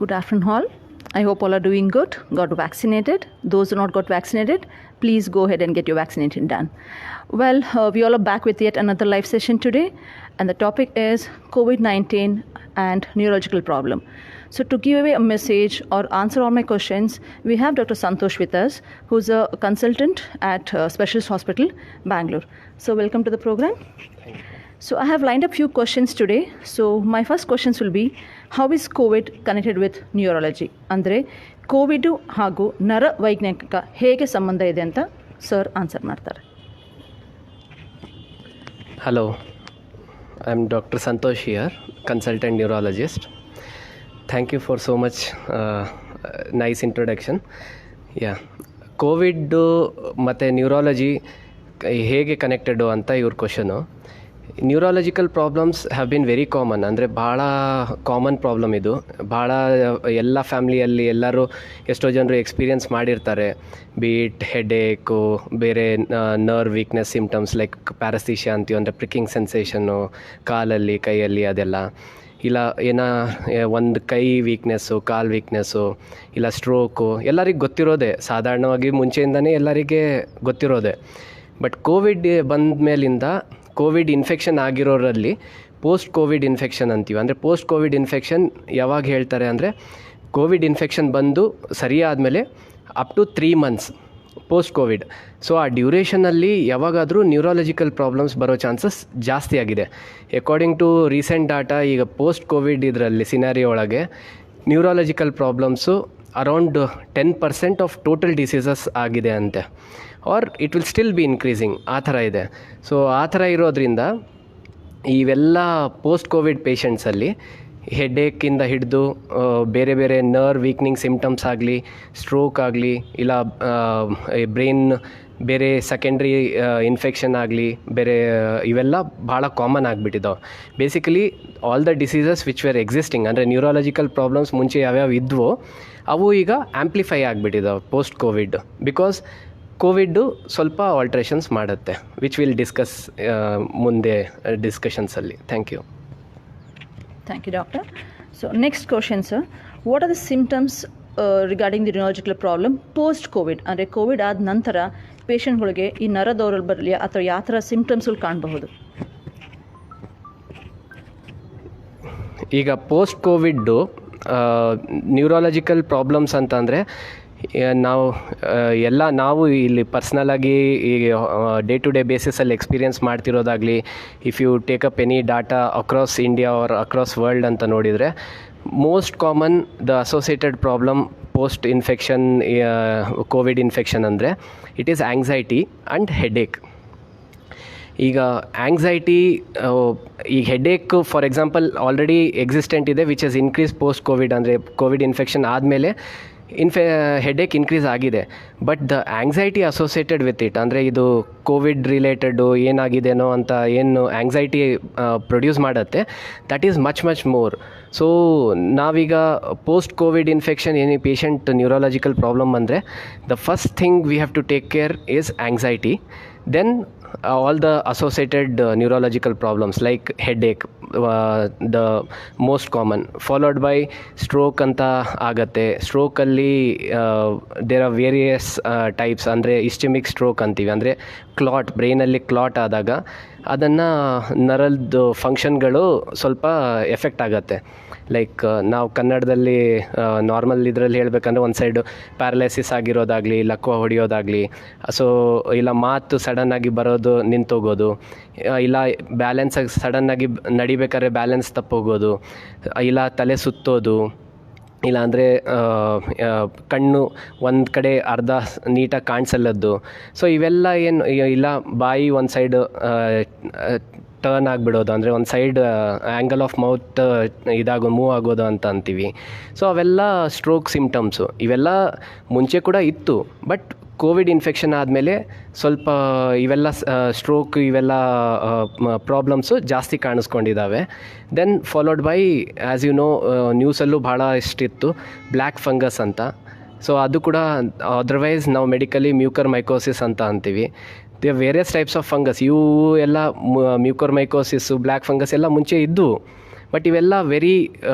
Good afternoon, all. I hope all are doing good, got vaccinated. Those who not got vaccinated, please go ahead and get your vaccination done. Well, we all are back with yet another live session today, and the topic is COVID-19 and neurological problem. So to give away a message or answer all my questions, we have Dr. Santosh with us, who's a consultant at Specialist Hospital, Bangalore. So welcome to the program. Thank you. So I have lined up few questions today. So my first questions will be, how is COVID connected with neurology? ಅಂದರೆ Covid ಹಾಗೂ ನರ ವೈಜ್ಞಾನಿಕ ಹೇಗೆ ಸಂಬಂಧ ಇದೆ ಅಂತ sir answer ಮಾಡ್ತಾರೆ. Hello, I am Dr. Santosh here, consultant neurologist. Thank you for so much nice introduction. Yeah, Covid ಮತ್ತು ನ್ಯೂರಾಲಜಿ ಹೇಗೆ ಕನೆಕ್ಟೆಡು ಅಂತ ಇವ್ರ question. Neurological problems have been very common, ಅಂದರೆ ಭಾಳ ಕಾಮನ್ ಪ್ರಾಬ್ಲಮ್ ಇದು. ಭಾಳ ಎಲ್ಲ ಫ್ಯಾಮ್ಲಿಯಲ್ಲಿ ಎಲ್ಲರೂ ಎಷ್ಟೋ ಜನರು ಎಕ್ಸ್ಪೀರಿಯನ್ಸ್ ಮಾಡಿರ್ತಾರೆ. ಬೀಟ್ ಹೆಡೇಕು, ಬೇರೆ ನರ್ವ್ ವೀಕ್ನೆಸ್ ಸಿಮ್ಟಮ್ಸ್ ಲೈಕ್ ಪ್ಯಾರಸ್ಥೀಷಿಯಾ ಅಂತೀವಿ, ಅಂದರೆ ಪ್ರಿಕ್ಕಿಂಗ್ ಸೆನ್ಸೇಷನ್ನು ಕಾಲಲ್ಲಿ ಕೈಯಲ್ಲಿ, ಅದೆಲ್ಲ ಇಲ್ಲ ಏನೋ ಒಂದು ಕೈ ವೀಕ್ನೆಸ್ಸು, ಕಾಲು ವೀಕ್ನೆಸ್ಸು, ಇಲ್ಲ ಸ್ಟ್ರೋಕು, ಎಲ್ಲರಿಗೆ ಗೊತ್ತಿರೋದೆ, ಸಾಧಾರಣವಾಗಿ ಮುಂಚೆಯಿಂದನೇ ಎಲ್ಲರಿಗೆ ಗೊತ್ತಿರೋದೆ. ಬಟ್ ಕೋವಿಡ್ ಬಂದ ಮೇಲಿಂದ ಕೋವಿಡ್ ಇನ್ಫೆಕ್ಷನ್ ಆಗಿರೋರಲ್ಲಿ ಪೋಸ್ಟ್ ಕೋವಿಡ್ ಇನ್ಫೆಕ್ಷನ್ ಅಂತೀವಿ. ಅಂದರೆ ಪೋಸ್ಟ್ ಕೋವಿಡ್ ಇನ್ಫೆಕ್ಷನ್ ಯಾವಾಗ ಹೇಳ್ತಾರೆ ಅಂದರೆ, ಕೋವಿಡ್ ಇನ್ಫೆಕ್ಷನ್ ಬಂದು ಸರಿಯಾದಮೇಲೆ up to 3 months post covid. So ಆ ಡ್ಯೂರೇಷನಲ್ಲಿ ಯಾವಾಗಾದರೂ ನ್ಯೂರಾಲಜಿಕಲ್ ಪ್ರಾಬ್ಲಮ್ಸ್ ಬರೋ ಚಾನ್ಸಸ್ ಜಾಸ್ತಿ ಆಗಿದೆ. ಅಕಾರ್ಡಿಂಗ್ ಟು ರೀಸೆಂಟ್ ಡಾಟಾ, ಈಗ ಪೋಸ್ಟ್ ಕೋವಿಡ್ ಇದರಲ್ಲಿ ಸಿನಾರಿಯೋ ಒಳಗೆ neurological problems around 10% of total diseases ಆಗಿದೆ ಅಂತೆ, or it will still be increasing, ಆ ಥರ ಇದೆ. ಸೊ ಆ ಥರ ಇರೋದ್ರಿಂದ ಇವೆಲ್ಲ ಪೋಸ್ಟ್ ಕೋವಿಡ್ ಪೇಷಂಟ್ಸಲ್ಲಿ ಹೆಡ್ಏಕಿಂದ ಹಿಡಿದು ಬೇರೆ ಬೇರೆ ನರ್ವ್ ವೀಕ್ನಿಂಗ್ ಸಿಮ್ಟಮ್ಸ್ ಆಗಲಿ, ಸ್ಟ್ರೋಕ್ ಆಗಲಿ, ಇಲ್ಲ ಬ್ರೈನ್ ಬೇರೆ ಸೆಕೆಂಡ್ರಿ ಇನ್ಫೆಕ್ಷನ್ ಆಗಲಿ, ಬೇರೆ ಇವೆಲ್ಲ ಭಾಳ ಕಾಮನ್ ಆಗಿಬಿಟ್ಟಿದ್ದಾವೆ. Basically all the diseases which were existing, ಅಂದರೆ ನ್ಯೂರಾಲಜಿಕಲ್ ಪ್ರಾಬ್ಲಮ್ಸ್ ಮುಂಚೆ ಯಾವ್ಯಾವ ಇದ್ವೋ ಅವು ಈಗ ಆ್ಯಂಪ್ಲಿಫೈ ಆಗಿಬಿಟ್ಟಿದ್ದಾವೆ ಪೋಸ್ಟ್ ಕೋವಿಡ್. ಬಿಕಾಸ್ ಕೋವಿಡ್ಡು ಸ್ವಲ್ಪ ಆಲ್ಟ್ರೇಷನ್ಸ್ ಮಾಡುತ್ತೆ, ವಿಚ್ ವಿಲ್ ಡಿಸ್ಕಸ್ ಮುಂದೆ ಡಿಸ್ಕಷನ್ಸಲ್ಲಿ. Thank you. Thank you, doctor. So next question, sir. What are the symptoms regarding the neurological problem post COVID? ಅಂದರೆ ಕೋವಿಡ್ ಆದ ನಂತರ ಪೇಷಂಟ್ಗಳಿಗೆ ಈ ನರ ದೌರ್ಬಲ್ಯ ಅಥವಾ ಯಾವ ಥರ ಸಿಂಪ್ಟಮ್ಸ್ಗಳು ಕಾಣಬಹುದು? ಈಗ ಪೋಸ್ಟ್ ಕೋವಿಡ್ಡು ನ್ಯೂರಾಲಜಿಕಲ್ ಪ್ರಾಬ್ಲಮ್ಸ್ ಅಂತಂದರೆ ನಾವು ಇಲ್ಲಿ ಪರ್ಸ್ನಲಾಗಿ ಈಗ ಡೇ ಟು ಡೇ ಬೇಸಿಸಲ್ಲಿ ಎಕ್ಸ್ಪೀರಿಯನ್ಸ್ ಮಾಡ್ತಿರೋದಾಗಲಿ, if you take up any data across India or across world ಅಂತ ನೋಡಿದರೆ, most common the associated problem post infection covid infection ಅಂದರೆ it is anxiety and headache. ಈಗ ಆ್ಯಂಗ್ಸೈಟಿ, ಈಗ headache for example already existent ಇದೆ, which is increase post covid, ಅಂದರೆ covid infection ಆದಮೇಲೆ headache increase ಆಗಿದೆ. But the anxiety associated with it, ಅಂದರೆ ಇದು covid related ಏನಾಗಿದೆನೋ ಅಂತ ಏನು ಆ್ಯಂಗ್ಸೈಟಿ ಪ್ರೊಡ್ಯೂಸ್ ಮಾಡುತ್ತೆ, that is much more. So ನಾವೀಗ post Covid infection any patient neurological problem ಅಂದರೆ, the first thing we have to take care is anxiety, then all the associated neurological problems like headache, the most common, followed by stroke anta agate. Stroke alli there are various types, andre ischemic stroke antivi, andre clot, ಬ್ರೈನಲ್ಲಿ clot ಆದಾಗ ಅದನ್ನು ನರದ್ದು ಫಂಕ್ಷನ್ಗಳು ಸ್ವಲ್ಪ effect ಆಗುತ್ತೆ. Like ನಾವು ಕನ್ನಡದಲ್ಲಿ normal ಇದರಲ್ಲಿ ಹೇಳಬೇಕಂದ್ರೆ ಒಂದು ಸೈಡು ಪ್ಯಾರಲೈಸಿಸ್ ಆಗಿರೋದಾಗಲಿ, ಲಕ್ವ ಹೊಡೆಯೋದಾಗಲಿ, ಸೊ ಇಲ್ಲ ಮಾತು ಸಡನ್ನಾಗಿ ಬರೋದು, ನಿಂತೋಗೋದು, ಇಲ್ಲ ಬ್ಯಾಲೆನ್ಸಾಗಿ ಸಡನ್ನಾಗಿ ನಡಿಬೇಕಾದ್ರೆ ಬ್ಯಾಲೆನ್ಸ್ ತಪ್ಪೋಗೋದು, ಇಲ್ಲ ತಲೆ ಸುತ್ತೋದು, ಇಲ್ಲಾಂದರೆ ಕಣ್ಣು ಒಂದು ಕಡೆ ಅರ್ಧ ನೀಟಾಗಿ ಕಾಣಿಸಲ್ಲದ್ದು. ಸೊ ಇವೆಲ್ಲ ಏನು ಇಲ್ಲ, ಬಾಯಿ ಒಂದು ಸೈಡ್ ಟರ್ನ್ ಆಗಿಬಿಡೋದು, ಅಂದರೆ ಒಂದು side angle of mouth move ಆಗೋದು ಅಂತ ಅಂತೀವಿ. ಸೊ ಅವೆಲ್ಲ ಸ್ಟ್ರೋಕ್ ಸಿಮ್ಟಮ್ಸು. ಇವೆಲ್ಲ ಮುಂಚೆ ಕೂಡ ಇತ್ತು, ಬಟ್ ಕೋವಿಡ್ ಇನ್ಫೆಕ್ಷನ್ ಆದಮೇಲೆ ಸ್ವಲ್ಪ ಇವೆಲ್ಲ ಸ್ಟ್ರೋಕ್ ಇವೆಲ್ಲ ಪ್ರಾಬ್ಲಮ್ಸು ಜಾಸ್ತಿ ಕಾಣಿಸ್ಕೊಂಡಿದ್ದಾವೆ. Then followed by, as you know, ನ್ಯೂಸಲ್ಲೂ ಭಾಳ ಇಷ್ಟಿತ್ತು ಬ್ಲ್ಯಾಕ್ ಫಂಗಸ್ ಅಂತ. ಸೊ ಅದು ಕೂಡ ಅದರ್ವೈಸ್ ನಾವು ಮೆಡಿಕಲಿ ಮ್ಯೂಕರ್ ಮೈಕೋಸಿಸ್ ಅಂತ ಅಂತೀವಿ. They various types of fungus, ಇವು ಎಲ್ಲ ಮ್ಯೂಕರ್ ಮೈಕೋಸಿಸ್ಸು, ಬ್ಲ್ಯಾಕ್ ಫಂಗಸ್ ಎಲ್ಲ ಮುಂಚೆ ಇದ್ದವು. ಬಟ್ ಇವೆಲ್ಲ very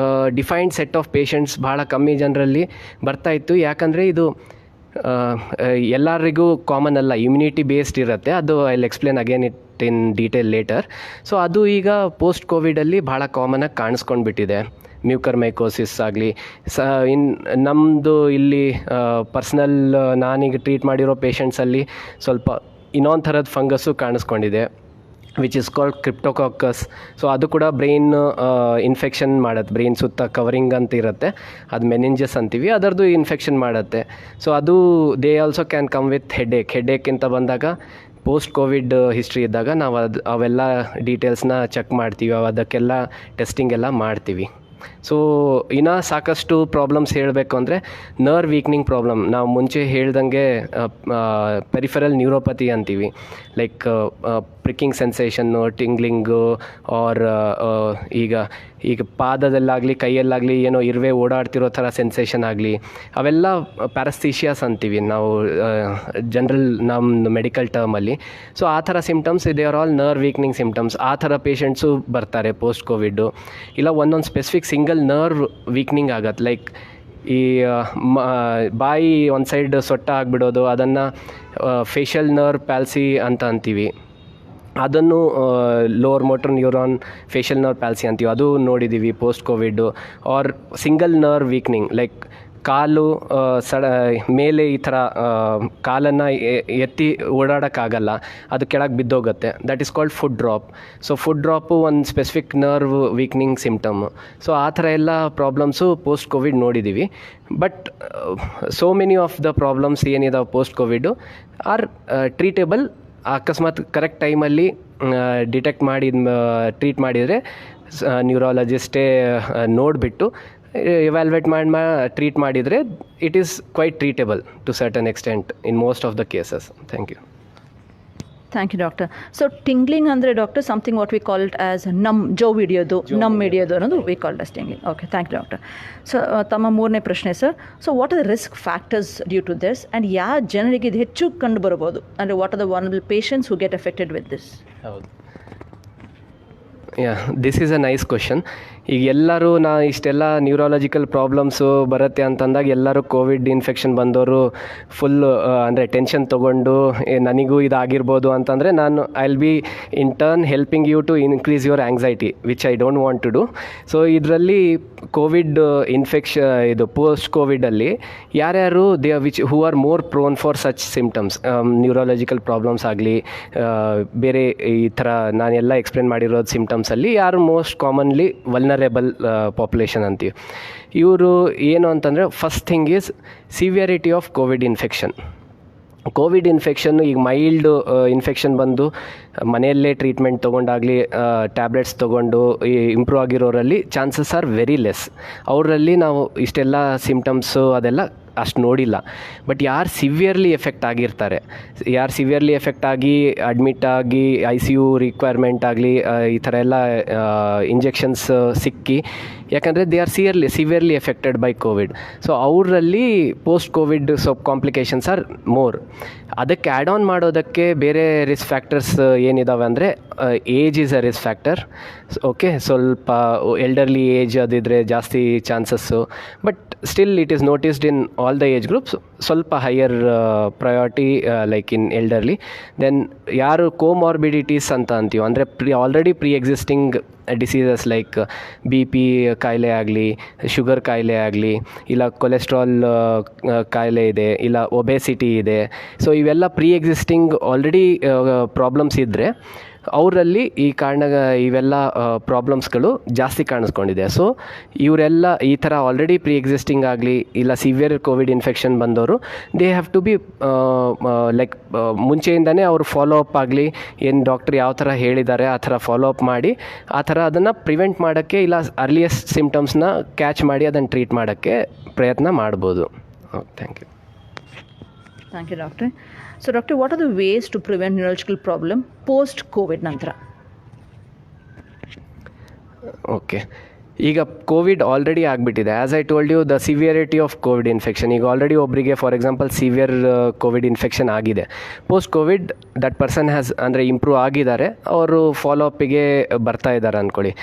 defined set of patients, ಭಾಳ ಕಮ್ಮಿ ಜನರಲ್ಲಿ ಬರ್ತಾಯಿತ್ತು. ಯಾಕಂದರೆ ಇದು ಎಲ್ಲರಿಗೂ ಕಾಮನ್ ಅಲ್ಲ, ಇಮ್ಯುನಿಟಿ ಬೇಸ್ಡ್ ಇರುತ್ತೆ. ಅದು I will explain again it in detail later. So ಅದು ಈಗ ಪೋಸ್ಟ್ ಕೋವಿಡಲ್ಲಿ ಭಾಳ ಕಾಮನಾಗಿ ಕಾಣಿಸ್ಕೊಂಡ್ಬಿಟ್ಟಿದೆ. ಮ್ಯೂಕರ್ಮೈಕೋಸಿಸ್ ಆಗಲಿ ನಮ್ಮದು ಇಲ್ಲಿ ಪರ್ಸ್ನಲ್ ನಾನೀಗ ಟ್ರೀಟ್ ಮಾಡಿರೋ ಪೇಷಂಟ್ಸಲ್ಲಿ ಸ್ವಲ್ಪ ಇನ್ನೊಂದು ಥರದ ಫಂಗಸ್ಸು ಕಾಣಿಸ್ಕೊಂಡಿದೆ, which is called cryptococcus. So ಅದು ಕೂಡ ಬ್ರೈನ್ ಇನ್ಫೆಕ್ಷನ್ ಮಾಡುತ್ತೆ, ಬ್ರೈನ್ ಸುತ್ತ ಕವರಿಂಗ್ ಅಂತ ಇರುತ್ತೆ, ಅದು ಮೆನಿಂಜಸ್ ಅಂತೀವಿ, ಅದರದ್ದು ಇನ್ಫೆಕ್ಷನ್ ಮಾಡುತ್ತೆ. ಸೊ ಅದು they also can come with headache ಅಂತ ಬಂದಾಗ ಪೋಸ್ಟ್ ಕೋವಿಡ್ ಹಿಸ್ಟ್ರಿ ಇದ್ದಾಗ ನಾವು ಅವೆಲ್ಲ ಡೀಟೇಲ್ಸ್ನ ಚೆಕ್ ಮಾಡ್ತೀವಿ, ಅದಕ್ಕೆಲ್ಲ ಟೆಸ್ಟಿಂಗ್ ಎಲ್ಲ ಮಾಡ್ತೀವಿ. ಸೊ ಇನ್ನೂ ಸಾಕಷ್ಟು ಪ್ರಾಬ್ಲಮ್ಸ್ ಹೇಳಬೇಕು ಅಂದರೆ ನರ್ವ್ ವೀಕ್ನಿಂಗ್ ಪ್ರಾಬ್ಲಮ್. ನಾವು ಮುಂಚೆ ಹೇಳ್ದಂಗೆ ಪೆರಿಫೆರಲ್ ನ್ಯೂರೋಪತಿ ಅಂತೀವಿ, ಲೈಕ್ ಪ್ರಿಕ್ಕಿಂಗ್ ಸೆನ್ಸೇಷನ್ನು, ಟಿಂಗ್ಲಿಂಗು, ಆರ್ ಈಗ ಪಾದದಲ್ಲಾಗಲಿ ಕೈಯಲ್ಲಾಗಲಿ ಏನೋ ಇರುವೆ ಓಡಾಡ್ತಿರೋ ಥರ ಸೆನ್ಸೇಷನ್ ಆಗಲಿ, ಅವೆಲ್ಲ ಪ್ಯಾರಸ್ಥೀಷಿಯಾಸ್ ಅಂತೀವಿ ನಾವು ಜನರಲ್ ನಮ್ಮ ಮೆಡಿಕಲ್ ಟರ್ಮಲ್ಲಿ. ಸೊ ಆ ಥರ symptoms they are all nerve weakening symptoms. ಆ ಥರ ಪೇಷಂಟ್ಸು ಬರ್ತಾರೆ ಪೋಸ್ಟ್ ಕೋವಿಡ್ಡು. ಇಲ್ಲ ಒಂದೊಂದು ಸ್ಪೆಸಿಫಿಕ್ ಸಿಂಗಲ್ ನರ್ವ್ ವೀಕ್ನಿಂಗ್ ಆಗತ್ತೆ, ಲೈಕ್ ಈ ಬಾಯಿ ಒಂದು ಸೈಡ್ ಸೊಟ್ಟ ಆಗಿಬಿಡೋದು, ಅದನ್ನು ಫೇಶಿಯಲ್ ನರ್ವ್ ಪ್ಯಾಲ್ಸಿ ಅಂತ ಅಂತೀವಿ. ಅದನ್ನು lower motor neuron facial nerve palsy ಅಂತೀವಿ, ಅದು ನೋಡಿದ್ದೀವಿ post covid. Or single nerve weakening, like ಕಾಲು ಮೇಲೆ ಈ ಥರ ಕಾಲನ್ನು ಎತ್ತಿ ಓಡಾಡೋಕ್ಕಾಗಲ್ಲ, ಅದು ಕೆಳಗೆ ಬಿದ್ದೋಗುತ್ತೆ, that is called foot drop. So foot drop ಒಂದು specific nerve weakening symptom. So ಆ ಥರ ಎಲ್ಲ ಪ್ರಾಬ್ಲಮ್ಸು ಪೋಸ್ಟ್ ಕೋವಿಡ್ ನೋಡಿದ್ದೀವಿ. But so many of the problems ಏನಿದಾವೆ ಪೋಸ್ಟ್ ಕೋವಿಡು ಆರ್ ಟ್ರೀಟೇಬಲ್. ಅಕಸ್ಮಾತ್ ಕರೆಕ್ಟ್ ಟೈಮಲ್ಲಿ ಡಿಟೆಕ್ಟ್ ಮಾಡಿ ಟ್ರೀಟ್ ಮಾಡಿದರೆ ನ್ಯೂರಾಲಜಿಸ್ಟೇ ನೋಡಿಬಿಟ್ಟು evaluate treat ಮಾಡಿದರೆ it is quite treatable to certain extent in most of the cases. Thank you. Thank you, doctor. So tingling andre doctor, something what we call it as numb jaw hidiyodu, numb hidiyodu ಅನ್ನೋದು we call it as tingling. Okay, thank you, doctor. So ತಮ್ಮ ಮೂರನೇ ಪ್ರಶ್ನೆ sir. So what are the risk factors due to this and ಯಾವ ಜನರಿಗೆ ಇದು ಹೆಚ್ಚು ಕಂಡು ಬರಬಹುದು? ಅಂದರೆ what are the vulnerable patients who get affected with this? ಹೌದು, this is a nice question. ಈಗ ಎಲ್ಲರೂ ಇಷ್ಟೆಲ್ಲ ನ್ಯೂರಾಲಜಿಕಲ್ ಪ್ರಾಬ್ಲಮ್ಸು ಬರುತ್ತೆ ಅಂತಂದಾಗ ಎಲ್ಲರೂ ಕೋವಿಡ್ ಇನ್ಫೆಕ್ಷನ್ ಬಂದವರು ಫುಲ್ ಅಂದರೆ ಟೆನ್ಷನ್ ತೊಗೊಂಡು ನನಗೂ ಇದಾಗಿರ್ಬೋದು ಅಂತಂದರೆ ನಾನು I will be in turn helping you to increase your anxiety, which I don't want to do. So ಇದರಲ್ಲಿ ಕೋವಿಡ್ ಇದು ಪೋಸ್ಟ್ ಕೋವಿಡಲ್ಲಿ ಯಾರ್ಯಾರು who are more prone for such symptoms, neurological problems ಆಗಲಿ ಬೇರೆ ಈ ಥರ ನಾನೆಲ್ಲ ಎಕ್ಸ್ಪ್ಲೇನ್ ಮಾಡಿರೋದು ಸಿಮ್ಟಮ್ಸಲ್ಲಿ ಯಾರು ಮೋಸ್ಟ್ ಕಾಮನ್ಲಿ ವಲ್ನರೇಬಲ್ ಪಾಪ್ಯುಲೇಷನ್ ಅಂತೀವಿ. ಇವರು ಏನು ಅಂತಂದರೆ first thing is severity of Covid infection. Covid ಇನ್ಫೆಕ್ಷನ್ನು ಈಗ ಮೈಲ್ಡ್ ಇನ್ಫೆಕ್ಷನ್ ಬಂದು ಮನೆಯಲ್ಲೇ ಟ್ರೀಟ್ಮೆಂಟ್ ತೊಗೊಂಡಾಗಲಿ ಟ್ಯಾಬ್ಲೆಟ್ಸ್ ತೊಗೊಂಡು ಇಂಪ್ರೂವ್ ಆಗಿರೋರಲ್ಲಿ ಚಾನ್ಸಸ್ ಆರ್ ವೆರಿ ಲೆಸ್. ಅವರಲ್ಲಿ ನಾವು ಇಷ್ಟೆಲ್ಲ ಸಿಮ್ಟಮ್ಸು ಅದೆಲ್ಲ ಅಷ್ಟು ನೋಡಿಲ್ಲ. ಬಟ್ ಯಾರು ಸಿವಿಯರ್ಲಿ ಎಫೆಕ್ಟ್ ಆಗಿರ್ತಾರೆ, ಯಾರು ಸಿವಿಯರ್ಲಿ ಎಫೆಕ್ಟ್ ಆಗಿ ಅಡ್ಮಿಟ್ ಆಗಿ ICU ರಿಕ್ವೈರ್ಮೆಂಟ್ ಆಗಲಿ ಈ ಥರ ಎಲ್ಲ ಇಂಜೆಕ್ಷನ್ಸ್ ಸಿಕ್ಕಿ, ಯಾಕಂದರೆ they are severely affected by COVID. So ಅವರಲ್ಲಿ post COVID complications are more. ಅದಕ್ಕೆ ಆ್ಯಡ್ ಆನ್ ಮಾಡೋದಕ್ಕೆ ಬೇರೆ ರಿಸ್ಕ್ ಫ್ಯಾಕ್ಟರ್ಸ್ ಏನಿದಾವೆ ಅಂದರೆ age is a risk factor. Okay, ಸ್ವಲ್ಪ ಎಲ್ಡರ್ಲಿ ಏಜ್ ಅದಿದ್ರೆ ಜಾಸ್ತಿ chances. But still it is noticed in all the age groups, ಸ್ವಲ್ಪ higher priority like in elderly. Then ಯಾರು ಕೋಮಾರ್ಬಿಡಿಟೀಸ್ ಅಂತ ಅಂತೀವಿ, ಅಂದರೆ already pre existing diseases like BP ಕಾಯಿಲೆ ಆಗಲಿ, ಶುಗರ್ ಕಾಯಿಲೆ ಆಗಲಿ, ಇಲ್ಲ ಕೊಲೆಸ್ಟ್ರಾಲ್ ಕಾಯಿಲೆ ಇದೆ, ಇಲ್ಲ ಒಬೆಸಿಟಿ ಇದೆ. ಸೊ ಇವೆಲ್ಲ ಪ್ರೀ ಎಕ್ಸಿಸ್ಟಿಂಗ್ ಆಲ್ರೆಡಿ ಪ್ರಾಬ್ಲಮ್ಸ್ ಇದ್ದರೆ ಅವರಲ್ಲಿ ಇವೆಲ್ಲ ಪ್ರಾಬ್ಲಮ್ಸ್ಗಳು ಜಾಸ್ತಿ ಕಾಣಿಸ್ಕೊಂಡಿದೆ. ಸೊ ಇವರೆಲ್ಲ ಈ ಥರ ಆಲ್ರೆಡಿ ಪ್ರೀ ಎಕ್ಸಿಸ್ಟಿಂಗ್ ಆಗಲಿ ಇಲ್ಲ ಸಿವಿಯರ್ ಕೋವಿಡ್ ಇನ್ಫೆಕ್ಷನ್ ಬಂದವರು they have to be like ಮುಂಚೆಯಿಂದನೇ ಅವರು ಫಾಲೋ ಅಪ್ ಆಗಲಿ, ಏನು ಡಾಕ್ಟ್ರ್ ಯಾವ ಥರ ಹೇಳಿದ್ದಾರೆ ಆ ಥರ ಫಾಲೋ ಅಪ್ ಮಾಡಿ ಆ ಥರ ಅದನ್ನು ಪ್ರಿವೆಂಟ್ ಮಾಡೋಕ್ಕೆ ಇಲ್ಲ ಅರ್ಲಿಯೆಸ್ಟ್ ಸಿಮ್ಟಮ್ಸ್ನ ಕ್ಯಾಚ್ ಮಾಡಿ ಅದನ್ನು ಟ್ರೀಟ್ ಮಾಡೋಕ್ಕೆ ಪ್ರಯತ್ನ ಮಾಡ್ಬೋದು. Thank you. Thank you, doctor. So doctor, what are the ways to prevent neurological problem post COVID ನಂತರ? ಓಕೆ, ಈಗ ಕೋವಿಡ್ ಆಲ್ರೆಡಿ ಆಗಿಬಿಟ್ಟಿದೆ. As I told you the severity of Covid infection. ಈಗ already ಒಬ್ಬರಿಗೆ for example severe COVID infection ಆಗಿದೆ. Post COVID that person has ಅಂದರೆ improve ಆಗಿದ್ದಾರೆ, ಅವರು follow ಅಪ್ಪಿಗೆ ಬರ್ತಾ ಇದ್ದಾರೆ ಅಂದ್ಕೊಳ್ಳಿ.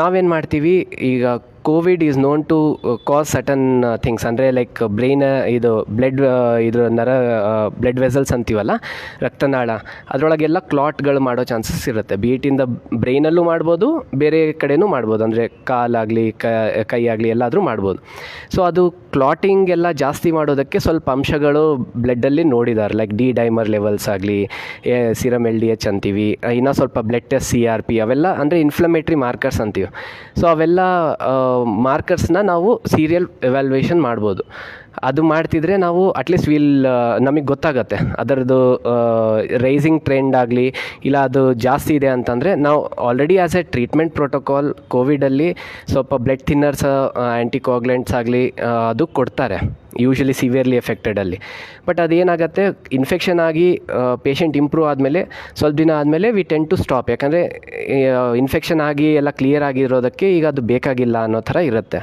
ನಾವೇನು ಮಾಡ್ತೀವಿ ಈಗ COVID is known to cause certain things, ಅಂದರೆ ಲೈಕ್ ಬ್ರೈನ್ ಇದು ಬ್ಲಡ್ ಇದು ಬ್ಲಡ್ ವೆಸಲ್ಸ್ ಅಂತೀವಲ್ಲ, ರಕ್ತನಾಳ, ಅದರೊಳಗೆಲ್ಲ ಕ್ಲಾಟ್ಗಳು ಮಾಡೋ ಚಾನ್ಸಸ್ ಇರುತ್ತೆ. ಬೀಟಿಂದ ಬ್ರೈನಲ್ಲೂ ಮಾಡ್ಬೋದು, ಬೇರೆ ಕಡೆನೂ ಮಾಡ್ಬೋದು, ಅಂದರೆ ಕಾಲಾಗಲಿ ಕೈ ಆಗಲಿ ಎಲ್ಲಾದರೂ ಮಾಡ್ಬೋದು. ಸೊ ಅದು ಕ್ಲಾಟಿಂಗ್ ಎಲ್ಲ ಜಾಸ್ತಿ ಮಾಡೋದಕ್ಕೆ ಸ್ವಲ್ಪ ಅಂಶಗಳು ಬ್ಲಡ್ಡಲ್ಲಿ ನೋಡಿದ್ದಾರೆ, ಲೈಕ್ ಡಿ ಡೈಮರ್ ಲೆವೆಲ್ಸ್ ಆಗಲಿ, ಸಿರಮ್ LDH ಅಂತೀವಿ, ಇನ್ನೂ ಸ್ವಲ್ಪ ಬ್ಲಡ್ ಟೆಸ್ಟ್ CRP, ಅವೆಲ್ಲ ಅಂದರೆ ಇನ್ಫ್ಲಮೇಟ್ರಿ ಮಾರ್ಕರ್ಸ್ ಅಂತೀವಿ. ಸೊ ಅವೆಲ್ಲ ಮಾರ್ಕರ್ಸ್ನ ನಾವು ಸೀರಿಯಲ್ ಎವ್ಯಾಲ್ಯೂಯೇಷನ್ ಮಾಡ್ಬೋದು. ಅದು ಮಾಡ್ತಿದ್ರೆ ನಾವು ಅಟ್ಲೀಸ್ಟ್ ನಮಗೆ ಗೊತ್ತಾಗತ್ತೆ ಅದರದ್ದು ರೈಸಿಂಗ್ ಟ್ರೆಂಡ್ ಆಗಲಿ ಇಲ್ಲ ಅದು ಜಾಸ್ತಿ ಇದೆ ಅಂತಂದರೆ ನಾವು already as a treatment protocol ಕೋವಿಡಲ್ಲಿ ಸ್ವಲ್ಪ ಬ್ಲಡ್ ಥಿನ್ನರ್ಸ್, ಆ್ಯಂಟಿಕೋಗ್ಲೆಂಟ್ಸ್ ಆಗಲಿ ಅದು ಕೊಡ್ತಾರೆ ಯೂಶ್ವಲಿ ಸಿವಿಯರ್ಲಿ ಎಫೆಕ್ಟೆಡಲ್ಲಿ. ಬಟ್ ಅದೇನಾಗುತ್ತೆ, ಇನ್ಫೆಕ್ಷನ್ ಆಗಿ ಪೇಷಂಟ್ ಇಂಪ್ರೂವ್ ಆದಮೇಲೆ ಸ್ವಲ್ಪ ದಿನ ಆದಮೇಲೆ ವಿ ಟೆನ್ ಟು ಸ್ಟಾಪ್, ಯಾಕಂದರೆ ಇನ್ಫೆಕ್ಷನ್ ಆಗಿ ಎಲ್ಲ ಕ್ಲಿಯರ್ ಆಗಿರೋದಕ್ಕೆ ಈಗ ಅದು ಬೇಕಾಗಿಲ್ಲ ಅನ್ನೋ ಥರ ಇರುತ್ತೆ.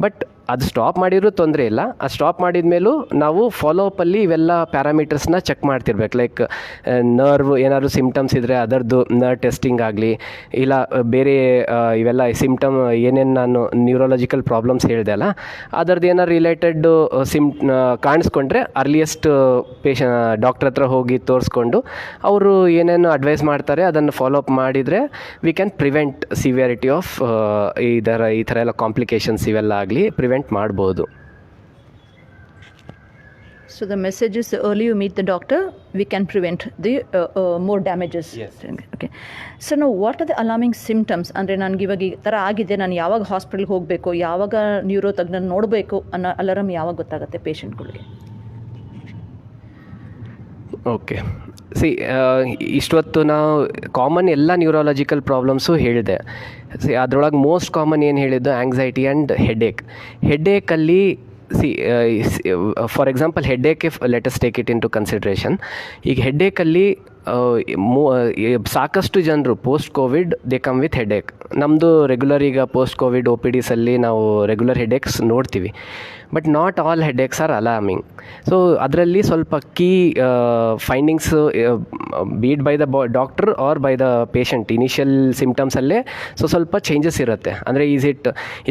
ಬಟ್ ಅದು ಸ್ಟಾಪ್ ಮಾಡಿದರೂ ತೊಂದರೆ ಇಲ್ಲ. ಅದು ಸ್ಟಾಪ್ ಮಾಡಿದ ಮೇಲೂ ನಾವು ಫಾಲೋಅಪ್ಪಲ್ಲಿ ಇವೆಲ್ಲ ಪ್ಯಾರಾಮೀಟರ್ಸ್ನ ಚೆಕ್ ಮಾಡ್ತಿರ್ಬೇಕು. ಲೈಕ್ ನರ್ವ್ ಏನಾದರೂ ಸಿಮ್ಟಮ್ಸ್ ಇದ್ದರೆ ಅದರದ್ದು ನರ್ವ್ ಟೆಸ್ಟಿಂಗ್ ಆಗಲಿ, ಇಲ್ಲ ಬೇರೆ ಇವೆಲ್ಲ ಸಿಮ್ಟಮ್ ಏನೇನು ನಾನು ನ್ಯೂರೋಲಾಜಿಕಲ್ ಪ್ರಾಬ್ಲಮ್ಸ್ ಹೇಳಿದೆ ಅಲ್ಲ, ಅದರದ್ದು ಏನಾರು ರಿಲೇಟೆಡ್ ಕಾಣಿಸ್ಕೊಂಡ್ರೆ ಅರ್ಲಿಯೆಸ್ಟ್ ಡಾಕ್ಟ್ರ್ ಹತ್ರ ಹೋಗಿ ತೋರಿಸ್ಕೊಂಡು ಅವರು ಏನೇನು ಅಡ್ವೈಸ್ ಮಾಡ್ತಾರೆ ಅದನ್ನು ಫಾಲೋಅಪ್ ಮಾಡಿದರೆ we can prevent severity of ಈ ಥರ ಎಲ್ಲ ಕಾಂಪ್ಲಿಕೇಶನ್ಸ್ ಇವೆಲ್ಲ ಆಗಲಿ ಪ್ರಿವೆಂಟ್ ಮಾಡ್ಬೋದು. So the message is, the early you meet the doctor, we can prevent the more damages. Yes. Okay. So now what are the alarming symptoms? ಅಂದರೆ ನನಗೆ ಇವಾಗ ಈ ಥರ ಆಗಿದೆ, ನಾನು ಯಾವಾಗ ಹಾಸ್ಪಿಟಲ್ಗೆ ಹೋಗಬೇಕು, ಯಾವಾಗ ನ್ಯೂರೋ ತಜ್ಞನ ನೋಡಬೇಕು ಅನ್ನೋ ಅಲಾರಮ್ ಯಾವಾಗ ಗೊತ್ತಾಗುತ್ತೆ ಪೇಷಂಟ್ಗಳಿಗೆ? ಓಕೆ, ಇಷ್ಟೊತ್ತು ನಾವು ಕಾಮನ್ ಎಲ್ಲ ನ್ಯೂರಾಲಜಿಕಲ್ ಪ್ರಾಬ್ಲಮ್ಸು ಹೇಳಿದೆ. ಅದರೊಳಗೆ ಮೋಸ್ಟ್ ಕಾಮನ್ ಏನು ಹೇಳಿದ್ದು ಆ್ಯಂಗ್ಸೈಟಿ ಆ್ಯಂಡ್ ಹೆಡ್ಏಕಲ್ಲಿ for example headache, if let us take it into consideration. ಈಗ ಹೆಡ್ಏಕಲ್ಲಿ ಸಾಕಷ್ಟು ಜನರು post COVID they come with headache. ನಮ್ಮದು ರೆಗ್ಯುಲರ್ ಈಗ ಪೋಸ್ಟ್ ಕೋವಿಡ್ OPDಸಲ್ಲಿ ನಾವು ರೆಗ್ಯುಲರ್ ಹೆಡ್ಏಕ್ಸ್ ನೋಡ್ತೀವಿ. But not all headaches are alarming. So ಅದರಲ್ಲಿ ಸ್ವಲ್ಪ key findings be it by the doctor or by the patient initial ಸಿಮ್ಟಮ್ಸಲ್ಲೇ ಸ್ವಲ್ಪ ಚೇಂಜಸ್ ಇರುತ್ತೆ. ಅಂದರೆ is it